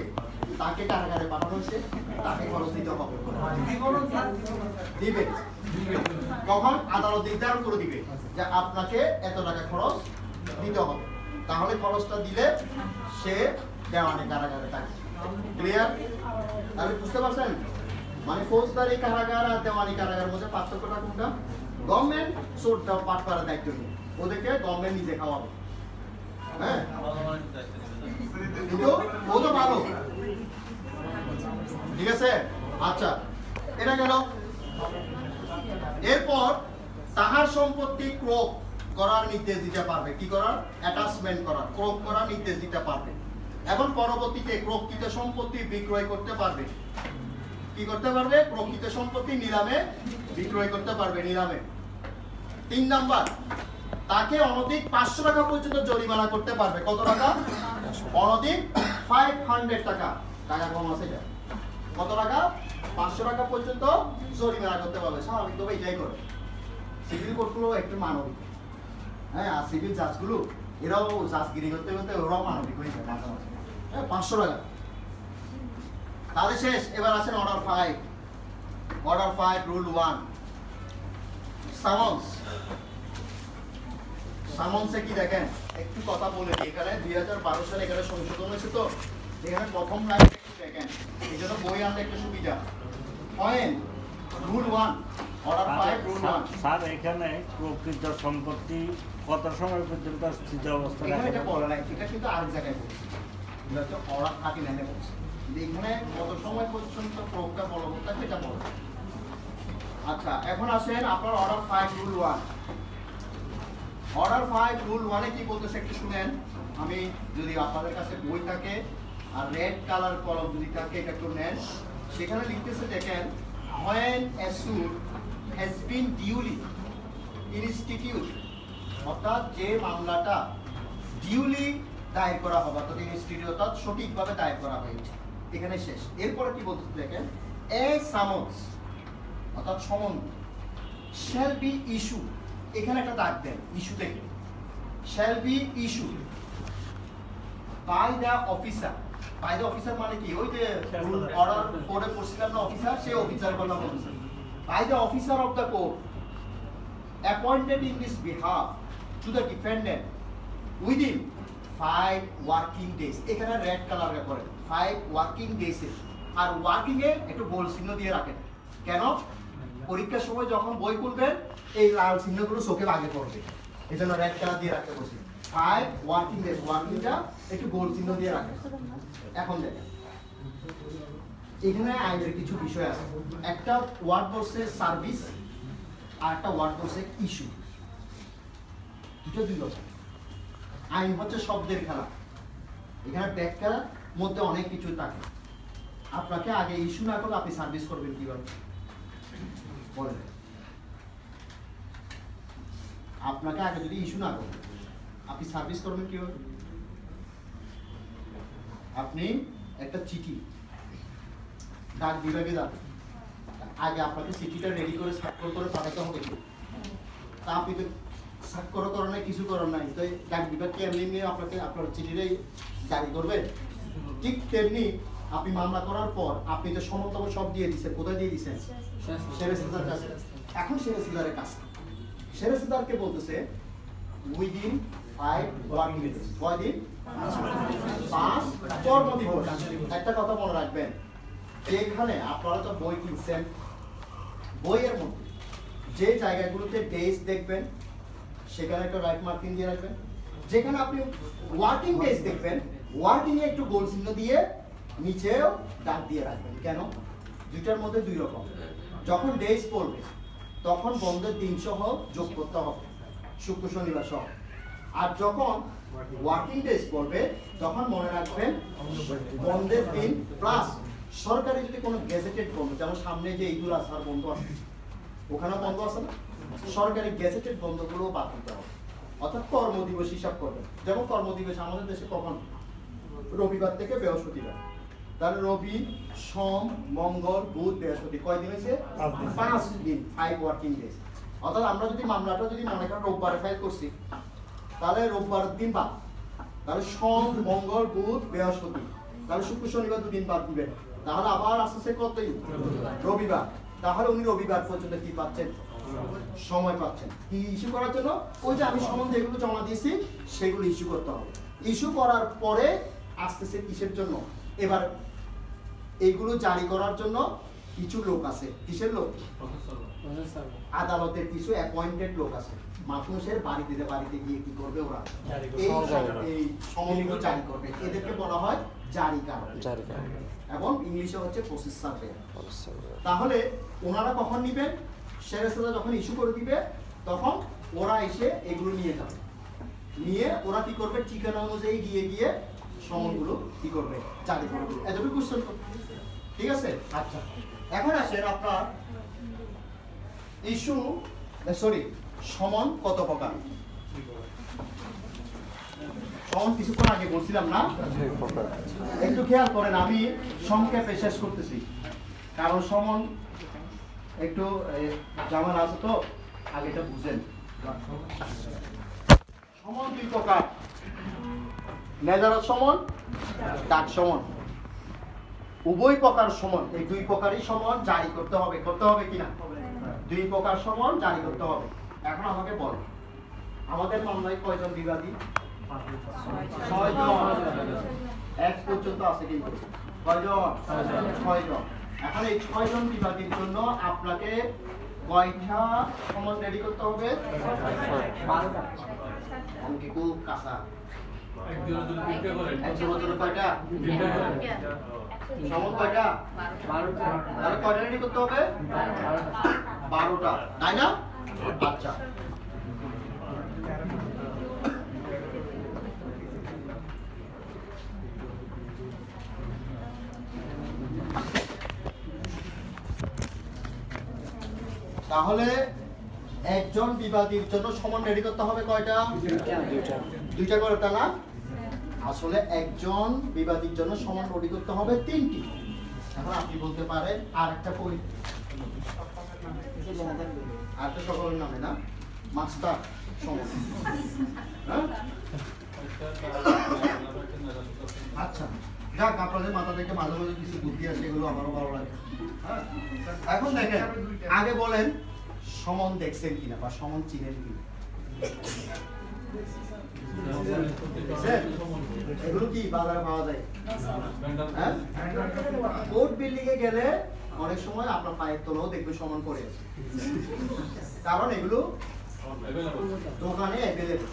তাকে কারাগারে পাঠানো হয়েছে তাকে খরচ দিতে হবে। দিবে কখন? আদালত নির্ধারণ করে দিবে যে আপনাকে এত টাকা খরচ দিতে হবে, তাহলে খরচটা দিলে সে দেওয়ানি কারাগারে থাকে। ক্লিয়ার? তাহলে বুঝতে পারছেন মানে ফৌজদারি কারাগার আর দেওয়ানি কারাগারের মধ্যে পার্থক্যটা কোনটা? গভর্নমেন্ট চোর পাঠ করার দায়িত্ব নেই, ওদেরকে গভর্নমেন্ট নিজে খাওয়াবে। হ্যাঁ, কিন্তু ও তো ভালো। ঠিক আছে, আচ্ছা এটা গেল। এরপর তাহার সম্পত্তি ক্রোক করার নির্দেশ দিতে পারবে। কি করার? অ্যাটাচমেন্ট করার, ক্রোক করার নির্দেশ দিতে পারবে। এখন পরবর্তীতে ক্রোকৃত সম্পত্তি বিক্রয় করতে পারবে। কি করতে পারবে? প্রকৃত সম্পত্তি নিলামে বিক্রয় করতে পারবে, নিলামে। 3 নাম্বার, তাকে অনধিক 500 টাকা পর্যন্ত জরিমানা করতে পারবে। কত টাকা? অনধিক 500 টাকা। টাকা কম আছে এটা। কত টাকা? 500 টাকা পর্যন্ত জরিমানা করতে পারবে। স্বাভাবিকভাবে এটাই করে। সিভিল কোর্টগুলো একটু মানবিক। হ্যাঁ, আর সিভিল জাজগুলো এরাও জাজগিরি করতে করতে ওরাও মানবিক হয়ে যায় মাঝে মাঝে। হ্যাঁ, 500 টাকা। তাহলে শেষ। এবার আছেন অর্ডার 5। Order 5 rule 1 summons. সামন্সে কি দেখেন একটু কথা বলে দিই। এখানে 2012 সালে এখানে সংশোধন হয়েছে, তো এখানে প্রথম লাইন একটু দেখেন, এই জন্য বই আনলে একটু সুবিধা। Point rule 1 order 5 rule 1। Sir এখানে প্রকৃত সম্পত্তি কত সময় পর্যন্ত স্থিত অবস্থা এখানে রাখা এটা যাবে? বলে নাই, এটা কিন্তু আরেক জায়গায় বলছে। এটা হচ্ছে অর্ডার 39 বলছে। এখানে কত সময় পর্যন্ত প্রয়োগটা বলবো সেটা বলবো। আচ্ছা, এখন আসেন আপনার অর্ডার 5 রুল 1। অর্ডার 5 রুল 1 এ কি বলতেছে একটু শুনেন। আমি যদি আপনাদের কাছে বই থাকে আর রেড কালার কলম যদি থাকে এটা একটু নেন। সেখানে লিখতেছে দেখেন, when a suit has been duly instituted, অর্থাৎ যে মামলাটা ডিউলি দায়ের করা হবে, অর্থাৎ ইনস্টিটিউট অর্থাৎ সঠিকভাবে দায়ের করা হয়েছে। এখানে শেষ। এরপরে কি বলতে দেখেন, এ সামন্স অর্থাৎ সমন শ্যাল বি ইস্যু। এখানে একটা দাগ দেন, ইস্যু থেকে shall be issued by the officer. By the officer মানে কি? ওই যে অর্ডার পরে পড়ছিলাম না অফিসার, সেই অফিসার কথা বলছি। By the officer of the court appointed in this behalf to the defendant within 5 working days. এখানে রেড কালার করে 5 working days এ, আর ওয়ার্কিং এ একটু গোল চিহ্ন দিয়ে রাখেন। কেন? পরীক্ষার সময় যখন বই খুলবেন এই লাল চিহ্নগুলো চোখে আগে পড়বে, এই জন্য রেড কালার দিয়ে রাখতে বলছি। 5 ওয়ার্কিং ডেজ, ওয়ার্কিংটা একটু গোল চিহ্ন দিয়ে রাখেন। এখন দেখেন এখানে আইনের কিছু বিষয় আছে, একটা ওয়ার্ড বলছে সার্ভিস আর একটা ওয়ার্ড বলছে ইস্যু, দুটো দুই রকম। আইন হচ্ছে শব্দের খেলা, এখানে ব্যাখ্যার মধ্যে অনেক কিছু থাকে। আপনাকে আগে ইস্যু না করলে আপনি সার্ভিস করবেন কিভাবে বলেন? আপনাকে আগে যদি ইস্যু না করেন আপনি সার্ভিস করবেন কিভাবে? আপনি একটা চিঠি ডাক বিভাগে যাবেন, আগে আপনাকে চিঠিটা রেডি করে স্বাক্ষর করে পাঠাতে হবে। তা আপনি তো স্বাক্ষর করেন নাই, কিছু করেন নাই, তো ডাক বিভাগ কি এমনি আপনাকে আপনার চিঠিটাই জারি করবে? ঠিক তেমনি আপনি মামলা করার পর আপনি তো সমর্থন সব দিয়ে দিচ্ছেন, কোথায় দিয়ে দিচ্ছেন? সেরেসিদার কাছে। এখন সেরেসিদারের কাছে, সেরেসিদারকে বলতেছে উইদিন 5 ওয়ার্কিং ডেজ। কয়দিন? 5 কর্মদিবস। একটা কথা মনে রাখবেন, এখানে আপনারা তো বই কিনছেন, বইয়ের মধ্যে যে জায়গাগুলোতে ডেজ দেখবেন সেখানে একটা রাইট মার্কিং দিয়ে রাখবেন। যেখানে আপনি ওয়ার্কিং ডেজ দেখবেন ওয়ার্কিং এ একটু গোল চিহ্ন দিয়ে নিচেও দাগ দিয়ে রাখবেন। কেন? দুইটার মধ্যে দুই রকম। যখন ডেজ পড়বে তখন বন্ধের দিন সহ যোগ করতে হবে, শুক্র শনিবার সহ। আর যখন ওয়ার্কিং ডেজ পড়বে তখন মনে রাখবেন বন্ধের দিন প্লাস সরকারি যদি কোনো গেজেটেড বন্ধ, যেমন সামনে যে ঈদুল আজহার বন্ধ আছে ওখানেও বন্ধ আছে না, সরকারি গেজেটেড বন্ধগুলো বাদ দিতে হবে, অর্থাৎ কর্মদিবস হিসাব করবেন। যেমন কর্মদিবস আমাদের দেশে কখন? রবিবার থেকে বৃহস্পতিবার। তাহলে রবি, সোম, মঙ্গল, বুধ, বৃহস্পতি, কয়দিন হয়েছে? 5 দিন, 5 ওয়ার্কিং ডেজ। অর্থাৎ আমরা যদি মামলাটা যদি মনে করেন রোববারে ফাইল করছি তাহলে রোববার দিন বাদ, তাহলে সোম, মঙ্গল, বুধ, বৃহস্পতি, তাহলে শুক্র শনিবার 2 দিন বাদ দিবেন, তাহলে আবার আস্তে আস্তে কত দিন? রবিবার। তাহলে উনি রবিবার পর্যন্ত কি পাচ্ছেন? সময় পাচ্ছেন কি ইস্যু করার জন্য? ওই যে আমি সমন যেগুলো জমা দিয়েছি সেগুলো ইস্যু করতে হবে। ইস্যু করার পরে আসতেছে কিসের জন্য? এবার এইগুলো জারি করার জন্য কিছু লোক আছে। কিসের লোক? আদালতের কিছু অ্যাপয়েন্টেড লোক আছে, মানুষের বাড়িতে গিয়ে কি করবে? ওরা এই সমনগুলো জারি করবে। এদেরকে বলা হয় জারিকারক, এবং ইংলিশে হচ্ছে প্রসেসর। তাহলে ওনারা কখন নিবেন? সেরেসিদা যখন ইস্যু করে দিবে তখন ওরা এসে এগুলো নিয়ে যাবে, নিয়ে ওরা কি করবে? ঠিকানা অনুযায়ী গিয়ে সমনগুলো কি করবে? জারি করবে। এতটুকু কোশ্চেন, ঠিক আছে? আচ্ছা, এখন আসেন আপনার ইস্যু, সরি, সমন কত প্রকার? সমন কিছুক্ষণ আগে বলছিলাম না, একটু খেয়াল করেন, আমি সংক্ষেপে শেষ করতেছি কারণ সমন একটু জামাল আছে তো, আগেটা বুঝেন। সমন 2 প্রকার, নেজারত সমন, ডাক সমন। উভয় প্রকার সমন, এই 2 প্রকারই সমন জারি করতে হবে। করতে হবে কিনা? 2 প্রকার সমন জারি করতে হবে। এখন আমাকে বল, আমাদের মামলায় কয়জন বিবাদী? 6 জন। এক পর্যন্ত আছে কিন্তু কয়জন? 6 জন। এখন এই 6 জন বিবাদীর জন্য আপনাকে কয়টা সমন রেডি করতে হবে? 12টা। অঙ্কে খুব কাঁচা। একজনের জন্য কয়টা? সমন কয়টা? 12টা। তাহলে কয়টা রেডি করতে হবে? 12টা, তাই না? আচ্ছা, তাহলে একজন বিবাদীর জন্য সমন রেডি করতে হবে কয়টা? 2টা করে, তা না? আসলে একজন বিবাদীর জন্য সমন রেডি করতে হবে 3টি। এখন আপনি বলতে পারেন আরেকটা কই? আরেকটা সকলের নামে না, মাস্টার সমন। হ্যাঁ আচ্ছা, যাক আপনাদের মাথা থেকে মাঝে মাঝে কিছু বুদ্ধি আছে, এগুলো আমারও ভালো লাগে। হ্যাঁ এখন দেখেন, আগে বলেন সমন দেখছেন কিনা বা সমন চিনেন কিনা? এগুলো কি বাজারে পাওয়া যায়? হ্যাঁ, কোর্ট বিল্ডিং এ গেলে অনেক সময় আপনার পায়ের তলাও দেখবে সমন করে আছে, কারণ এগুলো দোকানে অ্যাভেলেবল।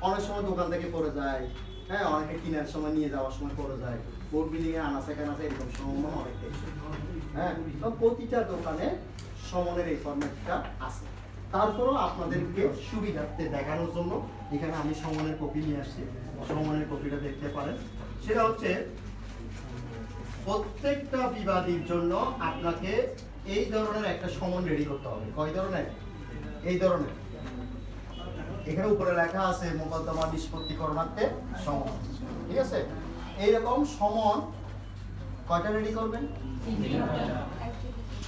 অনেক সময় দোকান থেকে পড়ে যায়, হ্যাঁ অনেকে কেনার সময় নিয়ে যাওয়ার সময় পড়ে যায়, কোর্ট বিল্ডিং এ আনাচে কানাচে এরকম সমন অনেক দেখছে। হ্যাঁ, তো প্রতিটা দোকানে সমনের এই ফরম্যাটটা আছে। তারপরেও আপনাদেরকে সুবিধার্থে দেখানোর জন্য এখানে আমি সমনের কপি নিয়ে আসছি, সমনের কপিটা দেখতে পারেন। সেটা হচ্ছে প্রত্যেকটা বিবাদীর জন্য আপনাকে এই ধরনের একটা সমন রেডি করতে হবে। কয় ধরনের? এই ধরনের। এখানে উপরে লেখা আছে মোকদ্দমা নিষ্পত্তিকরণার্থে সমন, ঠিক আছে? এইরকম সমন কয়টা রেডি করবেন?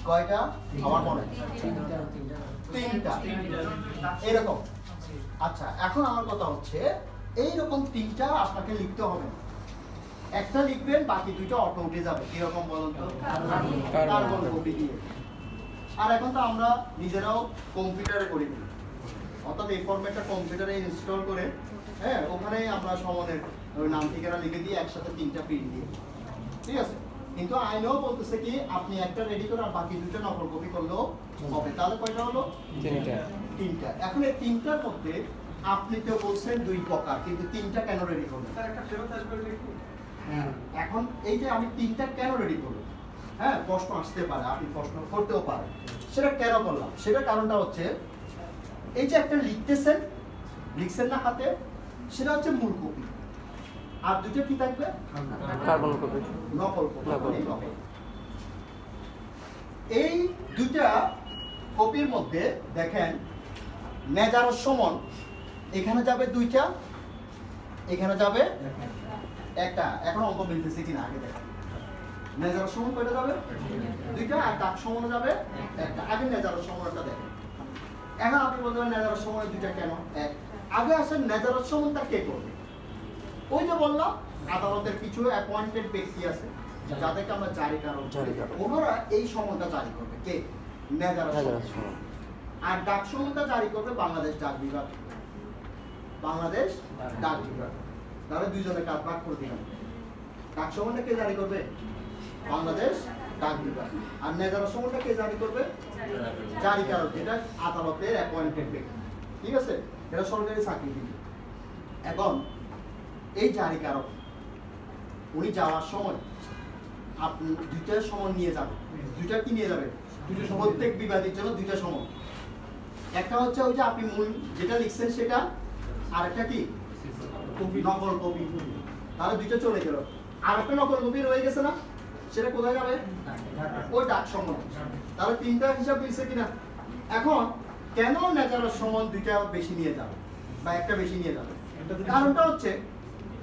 কয়টা? আমার মনে তিনটা এরকম। আচ্ছা, এখন আমার কথা হচ্ছে এইরকম তিনটা আপনাকে লিখতে হবে। একটা লিখবেন, বাকি দুইটা অটো উঠে যাবে। কিরকম বলুন তো? কার্বন কপি দিয়ে। আর এখন তো আমরা নিজেরাও কম্পিউটারে করি, অর্থাৎ এই ফরম্যাটটা কম্পিউটারে ইনস্টল করে, হ্যাঁ ওখানে আমরা সমনের নাম ঠিকানা লিখে দিয়ে একসাথে তিনটা প্রিন্ট দিই, ঠিক আছে? কিন্তু আইনও বলতেছে কি আপনি একটা রেডি করে আর বাকি দুইটা নকল কপি করলেও হবে। তাহলে কয়টা হলো? তিনটা। এখন এই তিনটার মধ্যে আপনি তো বলছেন দুই প্রকার, কিন্তু তিনটা কেন রেডি করবেন? এখন এই যে আমি তিনটা কেন রেডি করবো, হ্যাঁ প্রশ্ন আসতে পারে, আপনি প্রশ্ন করতেও পারেন। সেটা কেন করলাম, সেটা কারণটা হচ্ছে এই যে একটা লিখছেন না হাতে, সেটা হচ্ছে মূল কপি। আর দুটো কি থাকবে? কার্বন কপি, নকল কপি। এই দুটা কপির মধ্যে দেখেন মেজারস সমন এখানে যাবে দুইটা, এখানে যাবে একটা। এখন অঙ্ক মিলতেছে কিনা আগে দেখেন। মেজারস সমন কয়টা যাবে? দুইটা। আর দাগ সমন যাবে একটা। আগে মেজারস সমনটা দেখেন। এখন আপনি বলতে পারেন মেজারস সমন দুইটা কেন? এক, আগে আসেন মেজারস সমনটা কে করবে? ওই যে বললাম আদালতের কিছু অ্যাপয়েন্টেড ব্যক্তি আছে যাদেরকে আমরা জারিকারক বলি, ওনারা এই সমনটা জারি করবে। কে? মেজারস সমন। আর ডাক সমনটা জারি করবে বাংলাদেশ ডাক বিভাগ। বাংলাদেশ ডাক বিভাগ। তাহলে দুইজনে কাজ ভাগ করে দিলাম। ডাক সমনটা কে জারি করবে? বাংলাদেশ ডাক বিভাগ। আর মেজারস সমনটা কে জারি করবে? জারিকারক, যেটা আদালতের অ্যাপয়েন্টেড ব্যক্তি, ঠিক আছে? এটা সরকারি চাকরিজীবী। এখন এই জারিকারক উনি যাওয়ার সময় আপনি দুইটা সমন নিয়ে যাবেন। দুইটা কি নিয়ে যাবে? প্রত্যেক বিবাদীর জন্য দুইটা সমন। একটা হচ্ছে ওই যে আপনি মূল যেটা লিখছেন সেটা, আর একটা কি নকল কপি। তাহলে দুইটা চলে গেল। আর একটা নকল কপি রয়ে গেছে না, সেটা কোথায় যাবে? ওই ডাক সমন। তাহলে তিনটা হিসাব দিচ্ছে কিনা? এখন কেন মেজারস সমন দুইটা বেশি নিয়ে যাবে বা একটা বেশি নিয়ে যাবে? কারণটা হচ্ছে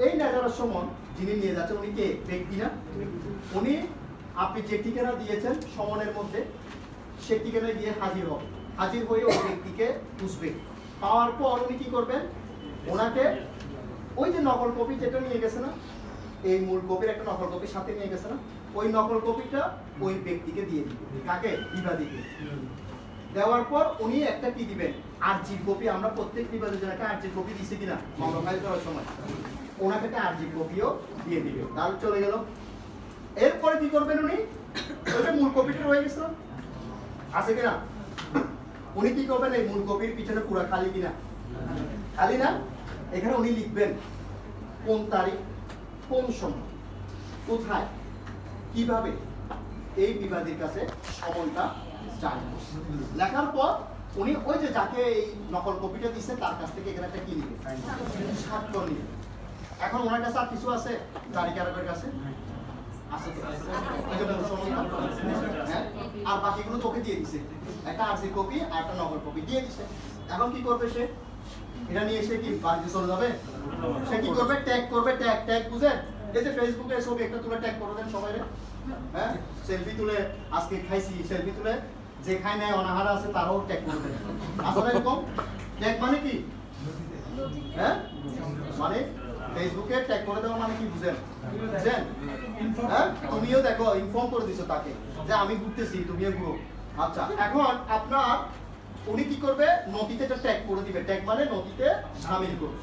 এই মেজারস সমন যিনি নিয়ে যাচ্ছে উনি কে? ব্যক্তি না? উনি আপনি যে ঠিকানা দিয়েছেন সমনের মধ্যে, সে ঠিকানায় গিয়ে হাজির হবে। হাজির হয়ে ওই ব্যক্তিকে বুঝবে। পাওয়ার পর উনি কি করবেন? ওনাকে ওই যে নকল কপি যেটা নিয়ে গেছে না, এই মূল কপির একটা নকল কপি সাথে নিয়ে গেছে না, ওই নকল কপিটা ওই ব্যক্তিকে দিয়ে দিবে। কাকে? বিবাদীকে। দেওয়ার পর উনি একটা কি দিবেন? আরজির কপি। আমরা প্রত্যেক বিবাদের জন্য একটা আরজির কপি দিচ্ছি কিনা মামলা ফাইল করার সময়, ওনাকে একটা আরজির কপিও দিয়ে দিবে। তাহলে চলে গেল। এরপরে কি করবেন উনি? ওইটা মূল কপিটা রয়ে গেছিল, আছে কিনা? উনি কি করবেন? এই মূল কপির পিছনে পুরো খালি কিনা? খালি না? এখানে উনি লিখবেন কোন তারিখ, কোন সময়, কোথায়, কিভাবে এই বিবাদীর কাছে সমনটা জারি করছে। লেখার পর উনি ওই যে যাকে এই নকল কপিটা দিচ্ছে তার কাছ থেকে এখানে একটা কি নিবে? স্বাক্ষর নিবে। এখন ওনার কাছে আর কিছু আছে? জারিকারকের কাছে আছে তো? এই যে হ্যাঁ, আর বাকিগুলো তোকে দিয়ে দিছে। একটা আরজি কপি আর একটা নকল কপি দিয়ে দিছে। এখন কি করবে সে? এটা নিয়ে এসে কি বাড়িতে চলে যাবে? সে কি করবে? ট্যাগ করবে। ট্যাগ বুঝেন? এই যে ফেসবুকে ছবি একটা তুলে ট্যাগ করে দেন সবাই, হ্যাঁ সেলফি তুলে আজকে খাইছি, সেলফি তুলে যে খায় নাই অনাহারা আছে তারাও ট্যাগ করে দেন। আসলে এরকম ট্যাগ মানে কি? হ্যাঁ, মানে ফেসবুকে ট্যাগ করে দেওয়া মানে কি বুঝেন? বুঝেন? হ্যাঁ, তুমিও দেখো ইনফর্ম করে দিছো তাকে যে আমি ঘুরতেছি, তুমিও ঘুরো। আচ্ছা, এখন আপনার উনি কি করবে? নথিতে এটা ট্যাগ করে দিবে। ট্যাগ মানে নথিতে শামিল করবে।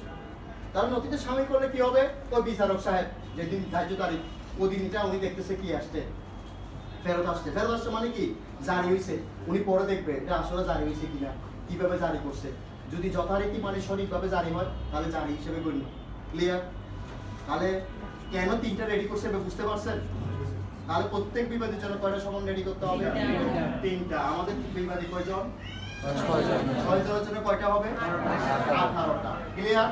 তাহলে নথিতে শামিল করলে কি হবে? ওই বিচারক সাহেব যেদিন ধার্য তারিখ ওই দিনটা উনি দেখতেছে কি আসছে, ফেরত আসছে। ফেরত আসছে মানে কি? জারি হয়েছে। উনি পরে দেখবে এটা আসলে জারি হয়েছে কিনা, কিভাবে জারি করছে। যদি যথারীতি মানে সঠিকভাবে জারি হয় তাহলে জারি হিসেবে গণ্য। ক্লিয়ার? তাহলে কেন 3টা রেডি করছে বুঝতে পারছেন? তাহলে প্রত্যেক বিবাদের জন্য কয়টা সমন রেডি করতে হবে? 3টা। আমাদের বিবাদী কয়জন? 6 জনের জন্য কয়টা হবে? 18টা। ক্লিয়ার?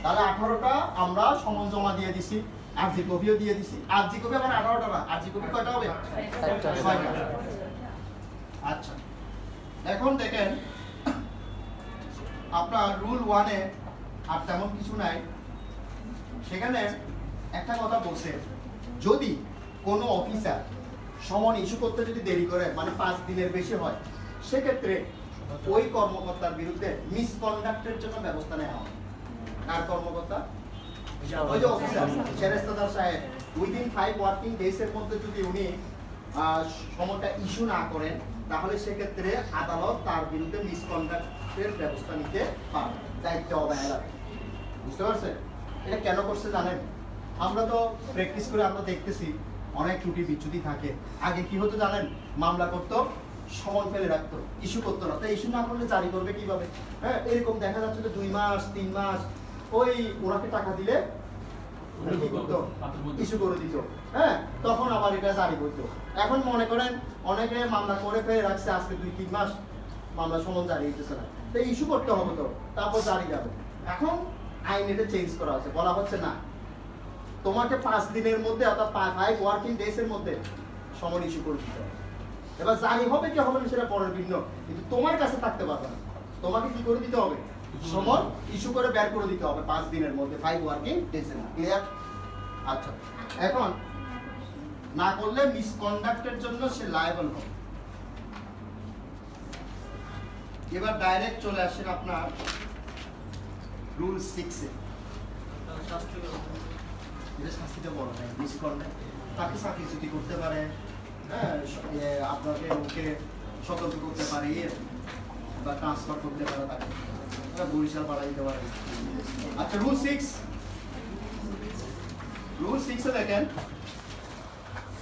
তাহলে 18টা আমরা সমন জমা দিয়ে দিছি, আরজি কপিও দিয়ে দিছি। আরজি কপি আবার 18টা না, আরজি কপি কয়টা হবে? 6টা। আচ্ছা, এখন দেখেন আপনার রুল 1-এ আর তেমন কিছু নাই। সেখানে একটা কথা বলছে, যদি কোনো অফিসার সমন ইস্যু করতে যদি দেরি করে মানে 5 দিনের বেশি হয়, সেক্ষেত্রে ওই কর্মকর্তার বিরুদ্ধে মিসকন্ডাক্টের জন্য ব্যবস্থা নেওয়া হয়। কার কর্মকর্তা? ওই যে অফিসার শেরেস্তাদার সাহেব উইদিন 5 ওয়ার্কিং ডেজ এর মধ্যে যদি উনি সমনটা ইস্যু না করেন, তাহলে সেক্ষেত্রে আদালত তার বিরুদ্ধে মিসকন্ডাক্টের ব্যবস্থা নিতে পারবে, দায়িত্ব অবহেলা। বুঝতে পারছেন? এটা কেন করছে জানেন? আমরা তো প্র্যাকটিস করে আমরা দেখতেছি অনেক ত্রুটি বিচ্যুতি থাকে। আগে কি হতো জানেন? মামলা করতো, সমন ফেলে রাখতো, ইস্যু করতো না। তো ইস্যু না করলে জারি করবে কিভাবে? হ্যাঁ, এরকম দেখা যাচ্ছে যে 2 মাস 3 মাস ওই ওনাকে টাকা দিলে উনি কি করতো? ইস্যু করে দিত। হ্যাঁ, তখন আবার এটা জারি করতো। এখন মনে করেন অনেকে মামলা করে ফেলে রাখছে, আজকে 2-3 মাস মামলা সমন জারি হইতেছে না, তো ইস্যু করতে হবে তো, তারপর জারি যাবে। এখন আইন এটা চেঞ্জ করা হচ্ছে, বলা হচ্ছে না, তোমাকে 5 দিনের মধ্যে অর্থাৎ 5 ওয়ার্কিং ডেজ এর মধ্যে সমন ইস্যু করে দিতে হবে। এবার জারি হবে কি হবে না সেটা পরের ভিন্ন, কিন্তু তোমার কাছে থাকতে পারবে না। তোমাকে কি করে দিতে হবে? সমন ইস্যু করে বের করে দিতে হবে 5 দিনের মধ্যে, 5 ওয়ার্কিং ডেজ এর মধ্যে। ক্লিয়ার? আচ্ছা, এখন না করলে মিসকন্ডাক্টের জন্য সে লায়াবল হবে। এবার ডাইরেক্ট চলে আসেন আপনার রুল 6-এ। এটা শাস্তিটা বড় নাই, মিসকন্ডাক্ট তাকে চাকরিচ্যুতি করতে পারে, হ্যাঁ, আপনাকে ওকে সতর্ক করতে পারে বা ট্রান্সফার করতে পারে, তাকে বরিশাল পাড়া দিতে পারে। আচ্ছা, রুল 6-এ দেখেন,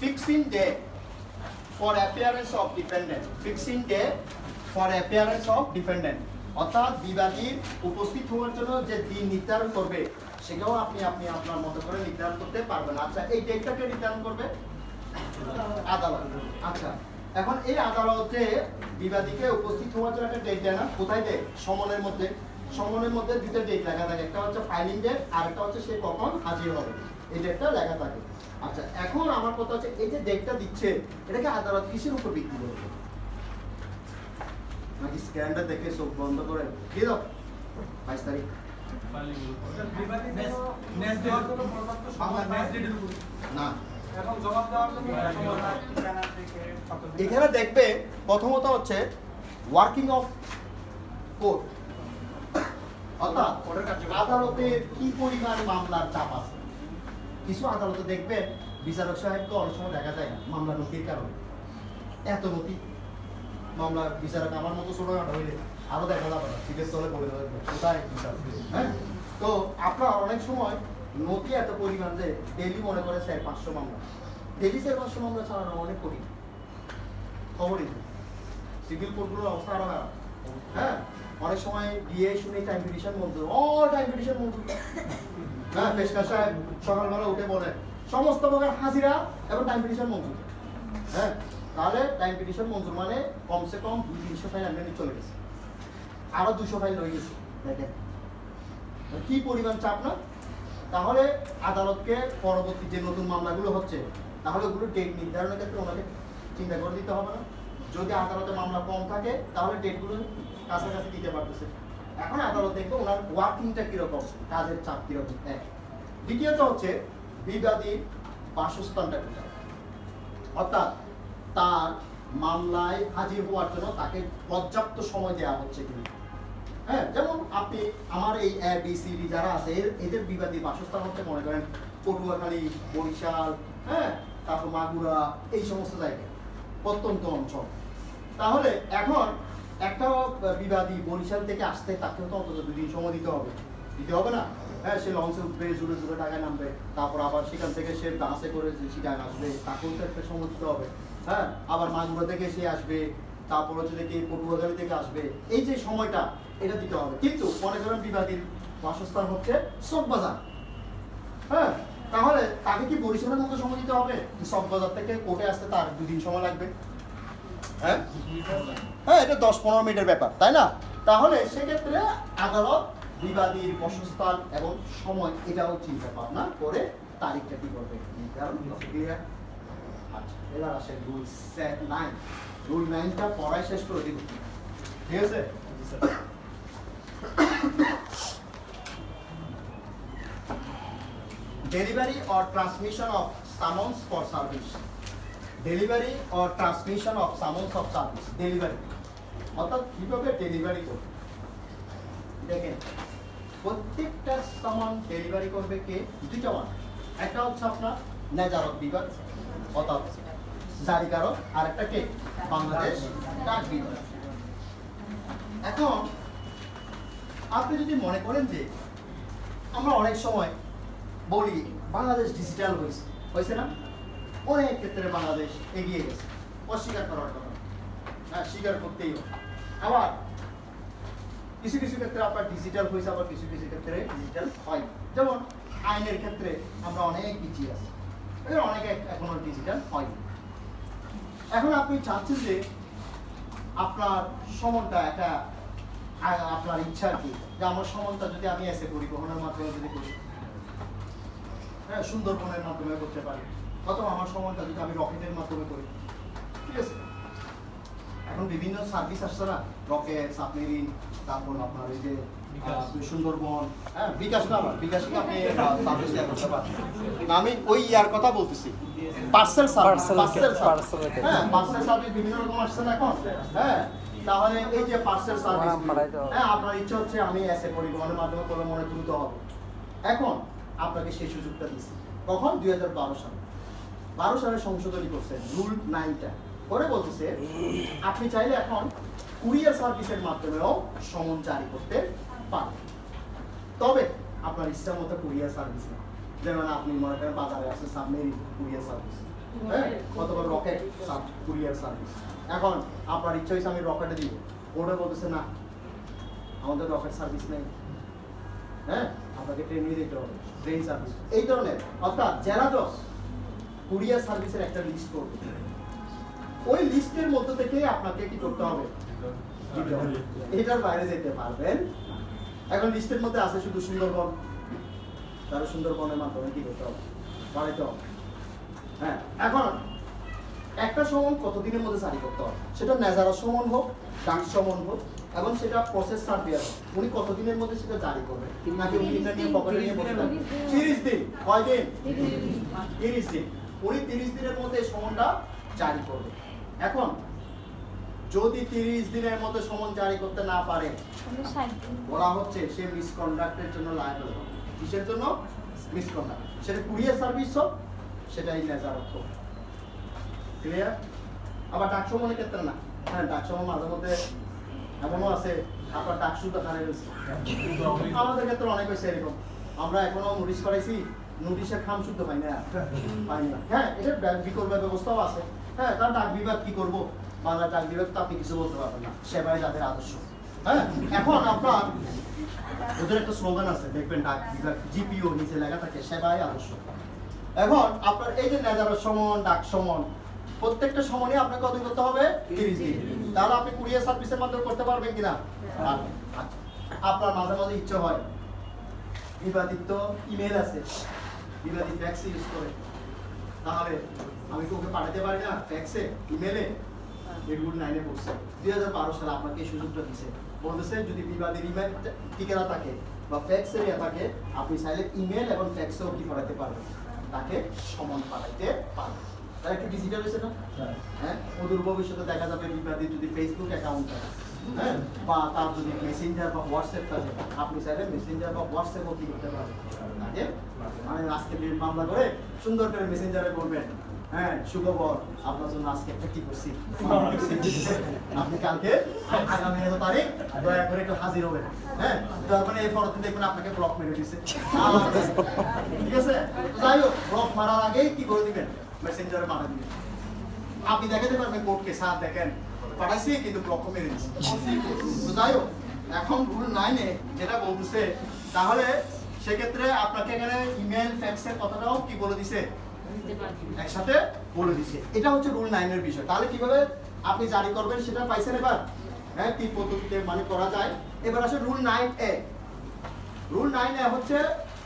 fixing day for appearance of defendant. Fixing day for appearance of defendant অর্থাৎ বিবাদীর উপস্থিত হওয়ার জন্য যে দিন নির্ধারণ করবে সেটাও আপনি আপনার মতো করে নির্ধারণ করতে পারবেন। আচ্ছা, এই ডেটটাকে নির্ধারণ করবে আদালত। আচ্ছা, এখন এই আদালতে বিবাদীকে উপস্থিত হওয়ার জন্য একটা ডেট দেয় না? কোথায় দেয়? সমনের মধ্যে। সমনের মধ্যে 2টা ডেট লেখা থাকে, একটা হচ্ছে ফাইলিং ডেট আর একটা হচ্ছে সে কখন হাজির হবে, এই ডেটটা লেখা থাকে। আচ্ছা, এখন আমার কথা হচ্ছে এই যে ডেটটা দিচ্ছে এটাকে আদালত কিসের উপর ভিত্তি করবে? নাকি স্ক্যানটা দেখে চোখ বন্ধ করে দিয়ে দাও 22 তারিখ? না, এখানে দেখবে প্রথমত হচ্ছে ওয়ার্কিং অফ কোর্ট, অর্থাৎ আদালতের কি পরিমাণ মামলার চাপ আছে। কিছু আদালতে দেখবেন বিচারক সাহেবকে অনেক সময় দেখা যায় না মামলা নথির কারণে, এত নথি মামলা বিচারক আমার মতো ছোটখাটো হইলে আরো দেখা যাবে না, সিটের তলে পড়ে যাবে কোথায় বিচার। হ্যাঁ, তো আপনার অনেক সময় নথি এত পরিমাণ যে ডেলি মনে করে 500 মামলা, ডেলি 500 মামলা চালানো অনেক কঠিন। খবরই সিভিল কোর্টগুলোর অবস্থা আরো খারাপ। হ্যাঁ, অনেক সময় দিয়ে শুনে টাইম পিটিশন মঞ্জুর, টাইম পিটিশন মঞ্জুর। হ্যাঁ, পেশকার সাহেব সকালবেলা উঠে বলে সমস্ত প্রকার হাজিরা এবং টাইম পিটিশন মঞ্জুর। হ্যাঁ, তাহলে টাইম পিটিশন মঞ্জুর মানে কমসে কম 200-300 ফাইল আমদানি চলে গেছে, আরো 200 ফাইল রয়ে গেছে। দেখেন কি পরিমাণ চাপ না? তাহলে আদালতকে পরবর্তী যে নতুন মামলাগুলো হচ্ছে তাহলে ওগুলো ডেট নির্ধারণের ক্ষেত্রে ওনাকে চিন্তা করে দিতে হবে না। যদি আদালতে মামলা কম থাকে তাহলে ডেটগুলো কাছাকাছি দিতে পারতেছে। এখন আদালত দেখবে ওনার ওয়ার্কিংটা কিরকম, কাজের চাপ কিরকম। দ্বিতীয়ত হচ্ছে বিবাদীর বাসস্থানটা কোথায়, অর্থাৎ তার মামলায় হাজির হওয়ার জন্য তাকে পর্যাপ্ত সময় দেওয়া হচ্ছে কিনা। হ্যাঁ, যেমন আপনি আমার এই ABCD যারা আছে এদের বিবাদী বাসস্থান হচ্ছে মনে করেন পটুয়াখালী, বরিশাল, হ্যাঁ, তারপর মাগুরা, এই সমস্ত জায়গায় প্রত্যন্ত অঞ্চল। তাহলে এখন একটা বিবাদী বরিশাল থেকে আসতে তাকেও তো অন্তত 2 দিন সময় দিতে হবে না? হ্যাঁ, সে লঞ্চে উঠবে, জুড়ে জুড়ে টাকায় নামবে, তারপর আবার সেখান থেকে সে বাসে করে সেখানে আসবে, তাকেও তো একটা সময় দিতে হবে। হ্যাঁ, আবার মাগুরা থেকে সে আসবে, তারপর হচ্ছে কি পটুয়াখালী থেকে আসবে, এই যে সময়টা এটা দিতে হবে। কিন্তু মনে করেন বিবাদীর বাসস্থান হচ্ছে চকবাজার, হ্যাঁ, তাহলে তাকে কি বরিশালের মতো সময় দিতে হবে? চকবাজার থেকে কোর্টে আসতে তার 2 দিন সময় লাগবে। হ্যাঁ, এটা 10-15 মিনিটের ব্যাপার, তাই না? তাহলে সেক্ষেত্রে আদালত বিবাদীর বাসস্থান এবং সময় এটাও চিন্তা ভাবনা করে তারিখটা কি করবে নির্ধারণ ক্লিয়ার। আচ্ছা, এবার আসে রুল 9। রুল 9টা পড়াই শেষ করে দিব, ঠিক আছে? Delivery or transmission of summons for service. Delivery or transmission of summons of service. Delivery. অর্থাৎ কিভাবে ডেলিভারি করবে? দেখেন, প্রত্যেকটা সামান ডেলিভারি করবে কে? দুইটা মানুষ। একটা হচ্ছে আপনার নেজারত বিভাগ অর্থাৎ জারিকারক, আর একটা কে? বাংলাদেশ ডাক বিভাগ। এখন আপনি যদি মনে করেন যে আমরা অনেক সময় বলি বাংলাদেশ ডিজিটাল হয়েছে না, অনেক ক্ষেত্রে বাংলাদেশ এগিয়ে গেছে, অস্বীকার করার কথা, হ্যাঁ, স্বীকার করতেই হবে। আবার কিছু কিছু ক্ষেত্রে আপনার ডিজিটাল হয়েছে, আবার কিছু কিছু ক্ষেত্রে ডিজিটাল হয়। যেমন আইনের ক্ষেত্রে আমরা অনেক পিছিয়ে আছি, অনেকে এখনো ডিজিটাল হয়নি। এখন আপনি চাচ্ছেন যে আপনার সমনটা একটা আপনার ইচ্ছা কি যে আমার সমনটা যদি আমি এসে পরিবহনের মাধ্যমে যদি করি, হ্যাঁ, সুন্দরবনের মাধ্যমে করতে পারি, অথবা আমার সমনটা যদি আমি রকেটের মাধ্যমে করি, ঠিক আছে? এখন বিভিন্ন সার্ভিস আসছে না, রকেট, সাবমেরিন, তারপর আপনার এই যে সুন্দরবন, হ্যাঁ, বিকাশ না, আমার বিকাশ আপনি সার্ভিস করতে পারেন। আমি ওই ইয়ার কথা বলতেছি, পার্সেল সার্ভিস, হ্যাঁ, পার্সেল সার্ভিস বিভিন্ন রকম আসছে না এখন। হ্যাঁ, তাহলে এই যে পার্সেল সার্ভিস, হ্যাঁ, আপনার ইচ্ছা হচ্ছে আমি এসে পরিবহনের মাধ্যমে করে মনে দ্রুত হবে। এখন আপনাকে সেই সুযোগটা দিচ্ছি কখন? 2012 সালে। 12 সালে সংশোধনী করছে রুল 9টা করে বলতেছে আপনি চাইলে এখন কুরিয়ার সার্ভিসের মাধ্যমেও সমন জারি করতে পারেন, তবে আপনার ইচ্ছা মতো কুরিয়ার সার্ভিস না। যেমন আপনি মনে করেন বাজারে আছে সাবমেরিন কুরিয়ার সার্ভিস, হ্যাঁ, অথবা রকেট কুরিয়ার সার্ভিস। এখন আপনার ইচ্ছা হয়েছে আমি রকেটে দিব, ওটা বলতেছে না, আমাদের রকেট সার্ভিস নেই, হ্যাঁ, আপনাকে ট্রেনে দিতে হবে, ট্রেন সার্ভিস, এই ধরনের। অর্থাৎ জেলা জজ কুরিয়ার সার্ভিসের একটা লিস্ট করবে, ওই লিস্টের মধ্যে থেকে আপনাকে কি করতে হবে? এটার বাইরে যেতে পারবেন। এখন লিস্টের মধ্যে আছে শুধু সুন্দরবন, তাহলে সুন্দরবনের মাধ্যমে কি করতে হবে? বাড়াইতে হবে। হ্যাঁ, এখন একটা সমন কতদিনের মধ্যে জারি করতে হবে? সেটা নেজারত সমন হোক, ডাক সমন হোক, এবং সেটা প্রসেস সার্ভিয়ার হোক, উনি কতদিনের মধ্যে সেটা জারি করবে? নাকি উনি এটা নিয়ে পকেটে নিয়ে বসে থাকবে? 30 দিন। কয় দিন? 30 দিন। উনি 30 দিনের মধ্যে সমনটা জারি করবে। এখন যদি 30 দিনের মধ্যে সমন জারি করতে না পারে, বলা হচ্ছে সে মিসকন্ডাক্টের জন্য লায়াবল হবে। কিসের জন্য? মিসকন্ডাক্ট। সেটা কুরিয়ার সার্ভিস হোক, সেটাই নেজারত হোক। ক্লিয়ার? আবার ডাক সমনের ক্ষেত্রে না, হ্যাঁ, ডাক সমন মাঝে মধ্যে এমনও আছে আপনার ডাক শুদ্ধ হারিয়ে গেছে, আমাদের ক্ষেত্রে অনেক হয়েছে এরকম। আমরা এখনো নোটিশ করাইছি, নোটিশের খাম শুদ্ধ পাই না। হ্যাঁ, এটা বিকল্প ব্যবস্থাও আছে। হ্যাঁ, কারণ ডাক বিভাগ কি করবো, বাংলা ডাক বিভাগ তো আপনি কিছু বলতে পারবেন না, সেবাই যাদের আদর্শ। হ্যাঁ, এখন আপনার ওদের একটা স্লোগান আছে, দেখবেন ডাক বিভাগ জিপিও নিচে লেখা থাকে সেবাই আদর্শ। এখন আপনার এই যে নেজারত সমন, ডাক সমন, প্রত্যেকটা সমনে আপনাকে কত করতে হবে? 30 দিন। তাহলে আপনি কুরিয়ার সার্ভিসের মাধ্যমে করতে পারবেন কিনা? আপনার মাঝে মাঝে ইচ্ছে হয়, বিবাদিত ইমেল আছে, বিবাদিত ফ্যাক্স ইউজ করে, তাহলে আমি কি ওকে পাঠাতে পারি না ফ্যাক্সে, ইমেলে? রুল 9 এ বলছে 2012 সালে আপনাকে এই সুযোগটা দিয়েছে, বলতেছে যদি বিবাদীর ইমেল ঠিকানা থাকে বা ফ্যাক্সের ইয়ে থাকে, আপনি চাইলে ইমেল এবং ফ্যাক্সেও কি পাঠাতে পারবেন, তাকে সমন পাঠাইতে পারবেন। তাহলে একটু ডিজিটাল হয়েছে না? হ্যাঁ, অদূর ভবিষ্যতে দেখা যাবে বিবাদী যদি ফেসবুক অ্যাকাউন্ট থাকে, হ্যাঁ, বা তার যদি মেসেঞ্জার বা হোয়াটসঅ্যাপ থাকে আপনি চাইলে মেসেঞ্জার বা হোয়াটসঅ্যাপও কি করতে পারবেন আগে মানে আজকে বিল মামলা করে সুন্দর করে মেসেঞ্জারে বলবেন হ্যাঁ সুখবর আপনার জন্য আজকে একটা কি করছি আপনি কালকে আগামী এত তারিখ দয়া করে একটু হাজির হবেন হ্যাঁ তার মানে এই পরদিন দেখবেন আপনাকে ব্লক মেরে দিচ্ছে ঠিক আছে যাই হোক ব্লক মারার আগেই কি করে দিবেন মেসেঞ্জারে মারা দিবেন আপনি দেখাতে পারবেন কোর্টকে স্যার দেখেন পাঠাইছি কিন্তু ব্লক মেরে দিচ্ছে তো যাই হোক এখন রুল 9 এ যেটা বলতেছে তাহলে সেক্ষেত্রে আপনাকে এখানে ইমেল ফ্যাক্সের কথাটাও কি বলে দিছে একসাথে বলে দিছে এটা হচ্ছে রুল 9 এর বিষয় তাহলে কিভাবে আপনি জারি করবেন সেটা পাইছেন এবার হ্যাঁ কি পদ্ধতিতে মানে করা যায় এবার আসে রুল 9 এ রুল 9 এ হচ্ছে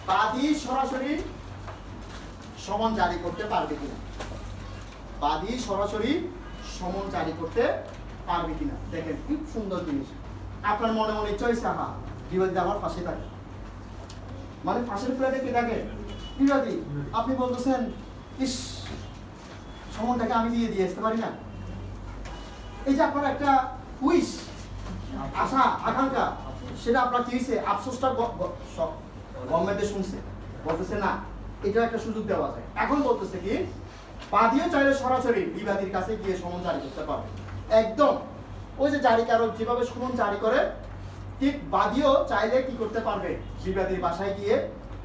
বাদী সরাসরি সমন জারি করতে পারবে কিনা বাদী সরাসরি সমন জারি করতে পারবে কিনা দেখেন খুব সুন্দর জিনিস আপনার মনে মনে ইচ্ছা হয়েছে হ্যাঁ বিবাদী আমার পাশে থাকে মানে পাশের ফ্ল্যাটে কে থাকে বিবাদী আপনি বলতেছেন ইস সমনটাকে আমি দিয়ে আসতে পারি না এই যে আপনার একটা উইশ আশা আকাঙ্ক্ষা সেটা আপনার কি হয়েছে আফসোসটা গভর্নমেন্টে শুনছে বলতেছে না এটা একটা সুযোগ দেওয়া যায় এখন বলতেছে কি বাদীও চাইলে সরাসরি বিবাদীর কাছে গিয়ে সমন জারি করতে পারবে একদম ওই যে জারিকারক যেভাবে সমন জারি করে ঠিক বাদীও চাইলে কি করতে পারবে বিবাদীর বাসায় গিয়ে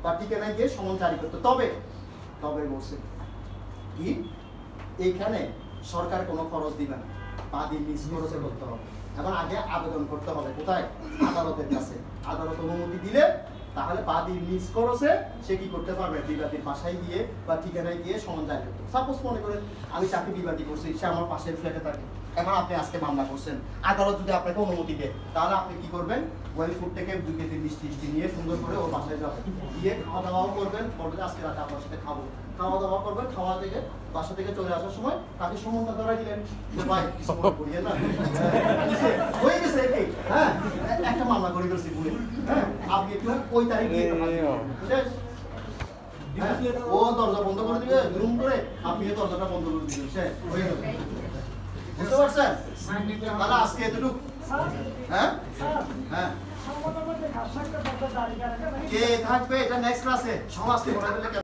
বা ঠিকানায় গিয়ে সমন জারি করতে তবে বলছে কি এইখানে সরকার কোনো খরচ দিবে না বাদীর নিজ খরচে করতে হবে এখন আগে আবেদন করতে হবে কোথায় আদালতের কাছে আদালত অনুমতি দিলে তাহলে বাদীর নিজ খরচে সে কি করতে পারবে বিবাদীর বাসায় গিয়ে বা ঠিকানায় গিয়ে সমন জারি করতে সাপোজ মনে করেন আমি চাকরি বিবাদী করছি সে আমার পাশের ফ্ল্যাটে থাকে এখন আপনি আজকে মামলা করছেন আদালত যদি আপনাকে অনুমতি দেয় তাহলে আপনি কি করবেন ওয়েল ফুড থেকে 2 কেজি মিষ্টি নিয়ে সুন্দর করে ওর বাসায় যাবেন গিয়ে খাওয়া দাওয়াও করবেন বলবেন আজকে রাতে আপনার সাথে খাবো খাওয়া দাওয়া করবেন খাওয়া থেকে বাসা থেকে চলে আসার সময় তাকে সমনটা ধরা দিলেন যে ভাই কিছু মনে করিয়ে না হয়ে গেছে কি হ্যাঁ একটা মামলা করে ফেলছি বলে হ্যাঁ আপনি একটু ওই তারিখে শেষ ও দরজা বন্ধ করে দিবে রুম করে আপনি দরজাটা বন্ধ করে দিবেন শেষ হয়ে গেল বুঝতে পারছেন তাহলে আজকে এতটুকু হ্যাঁ হ্যাঁ কে থাকবে এটা নেক্সট ক্লাসে সমাজকে বলে দিলে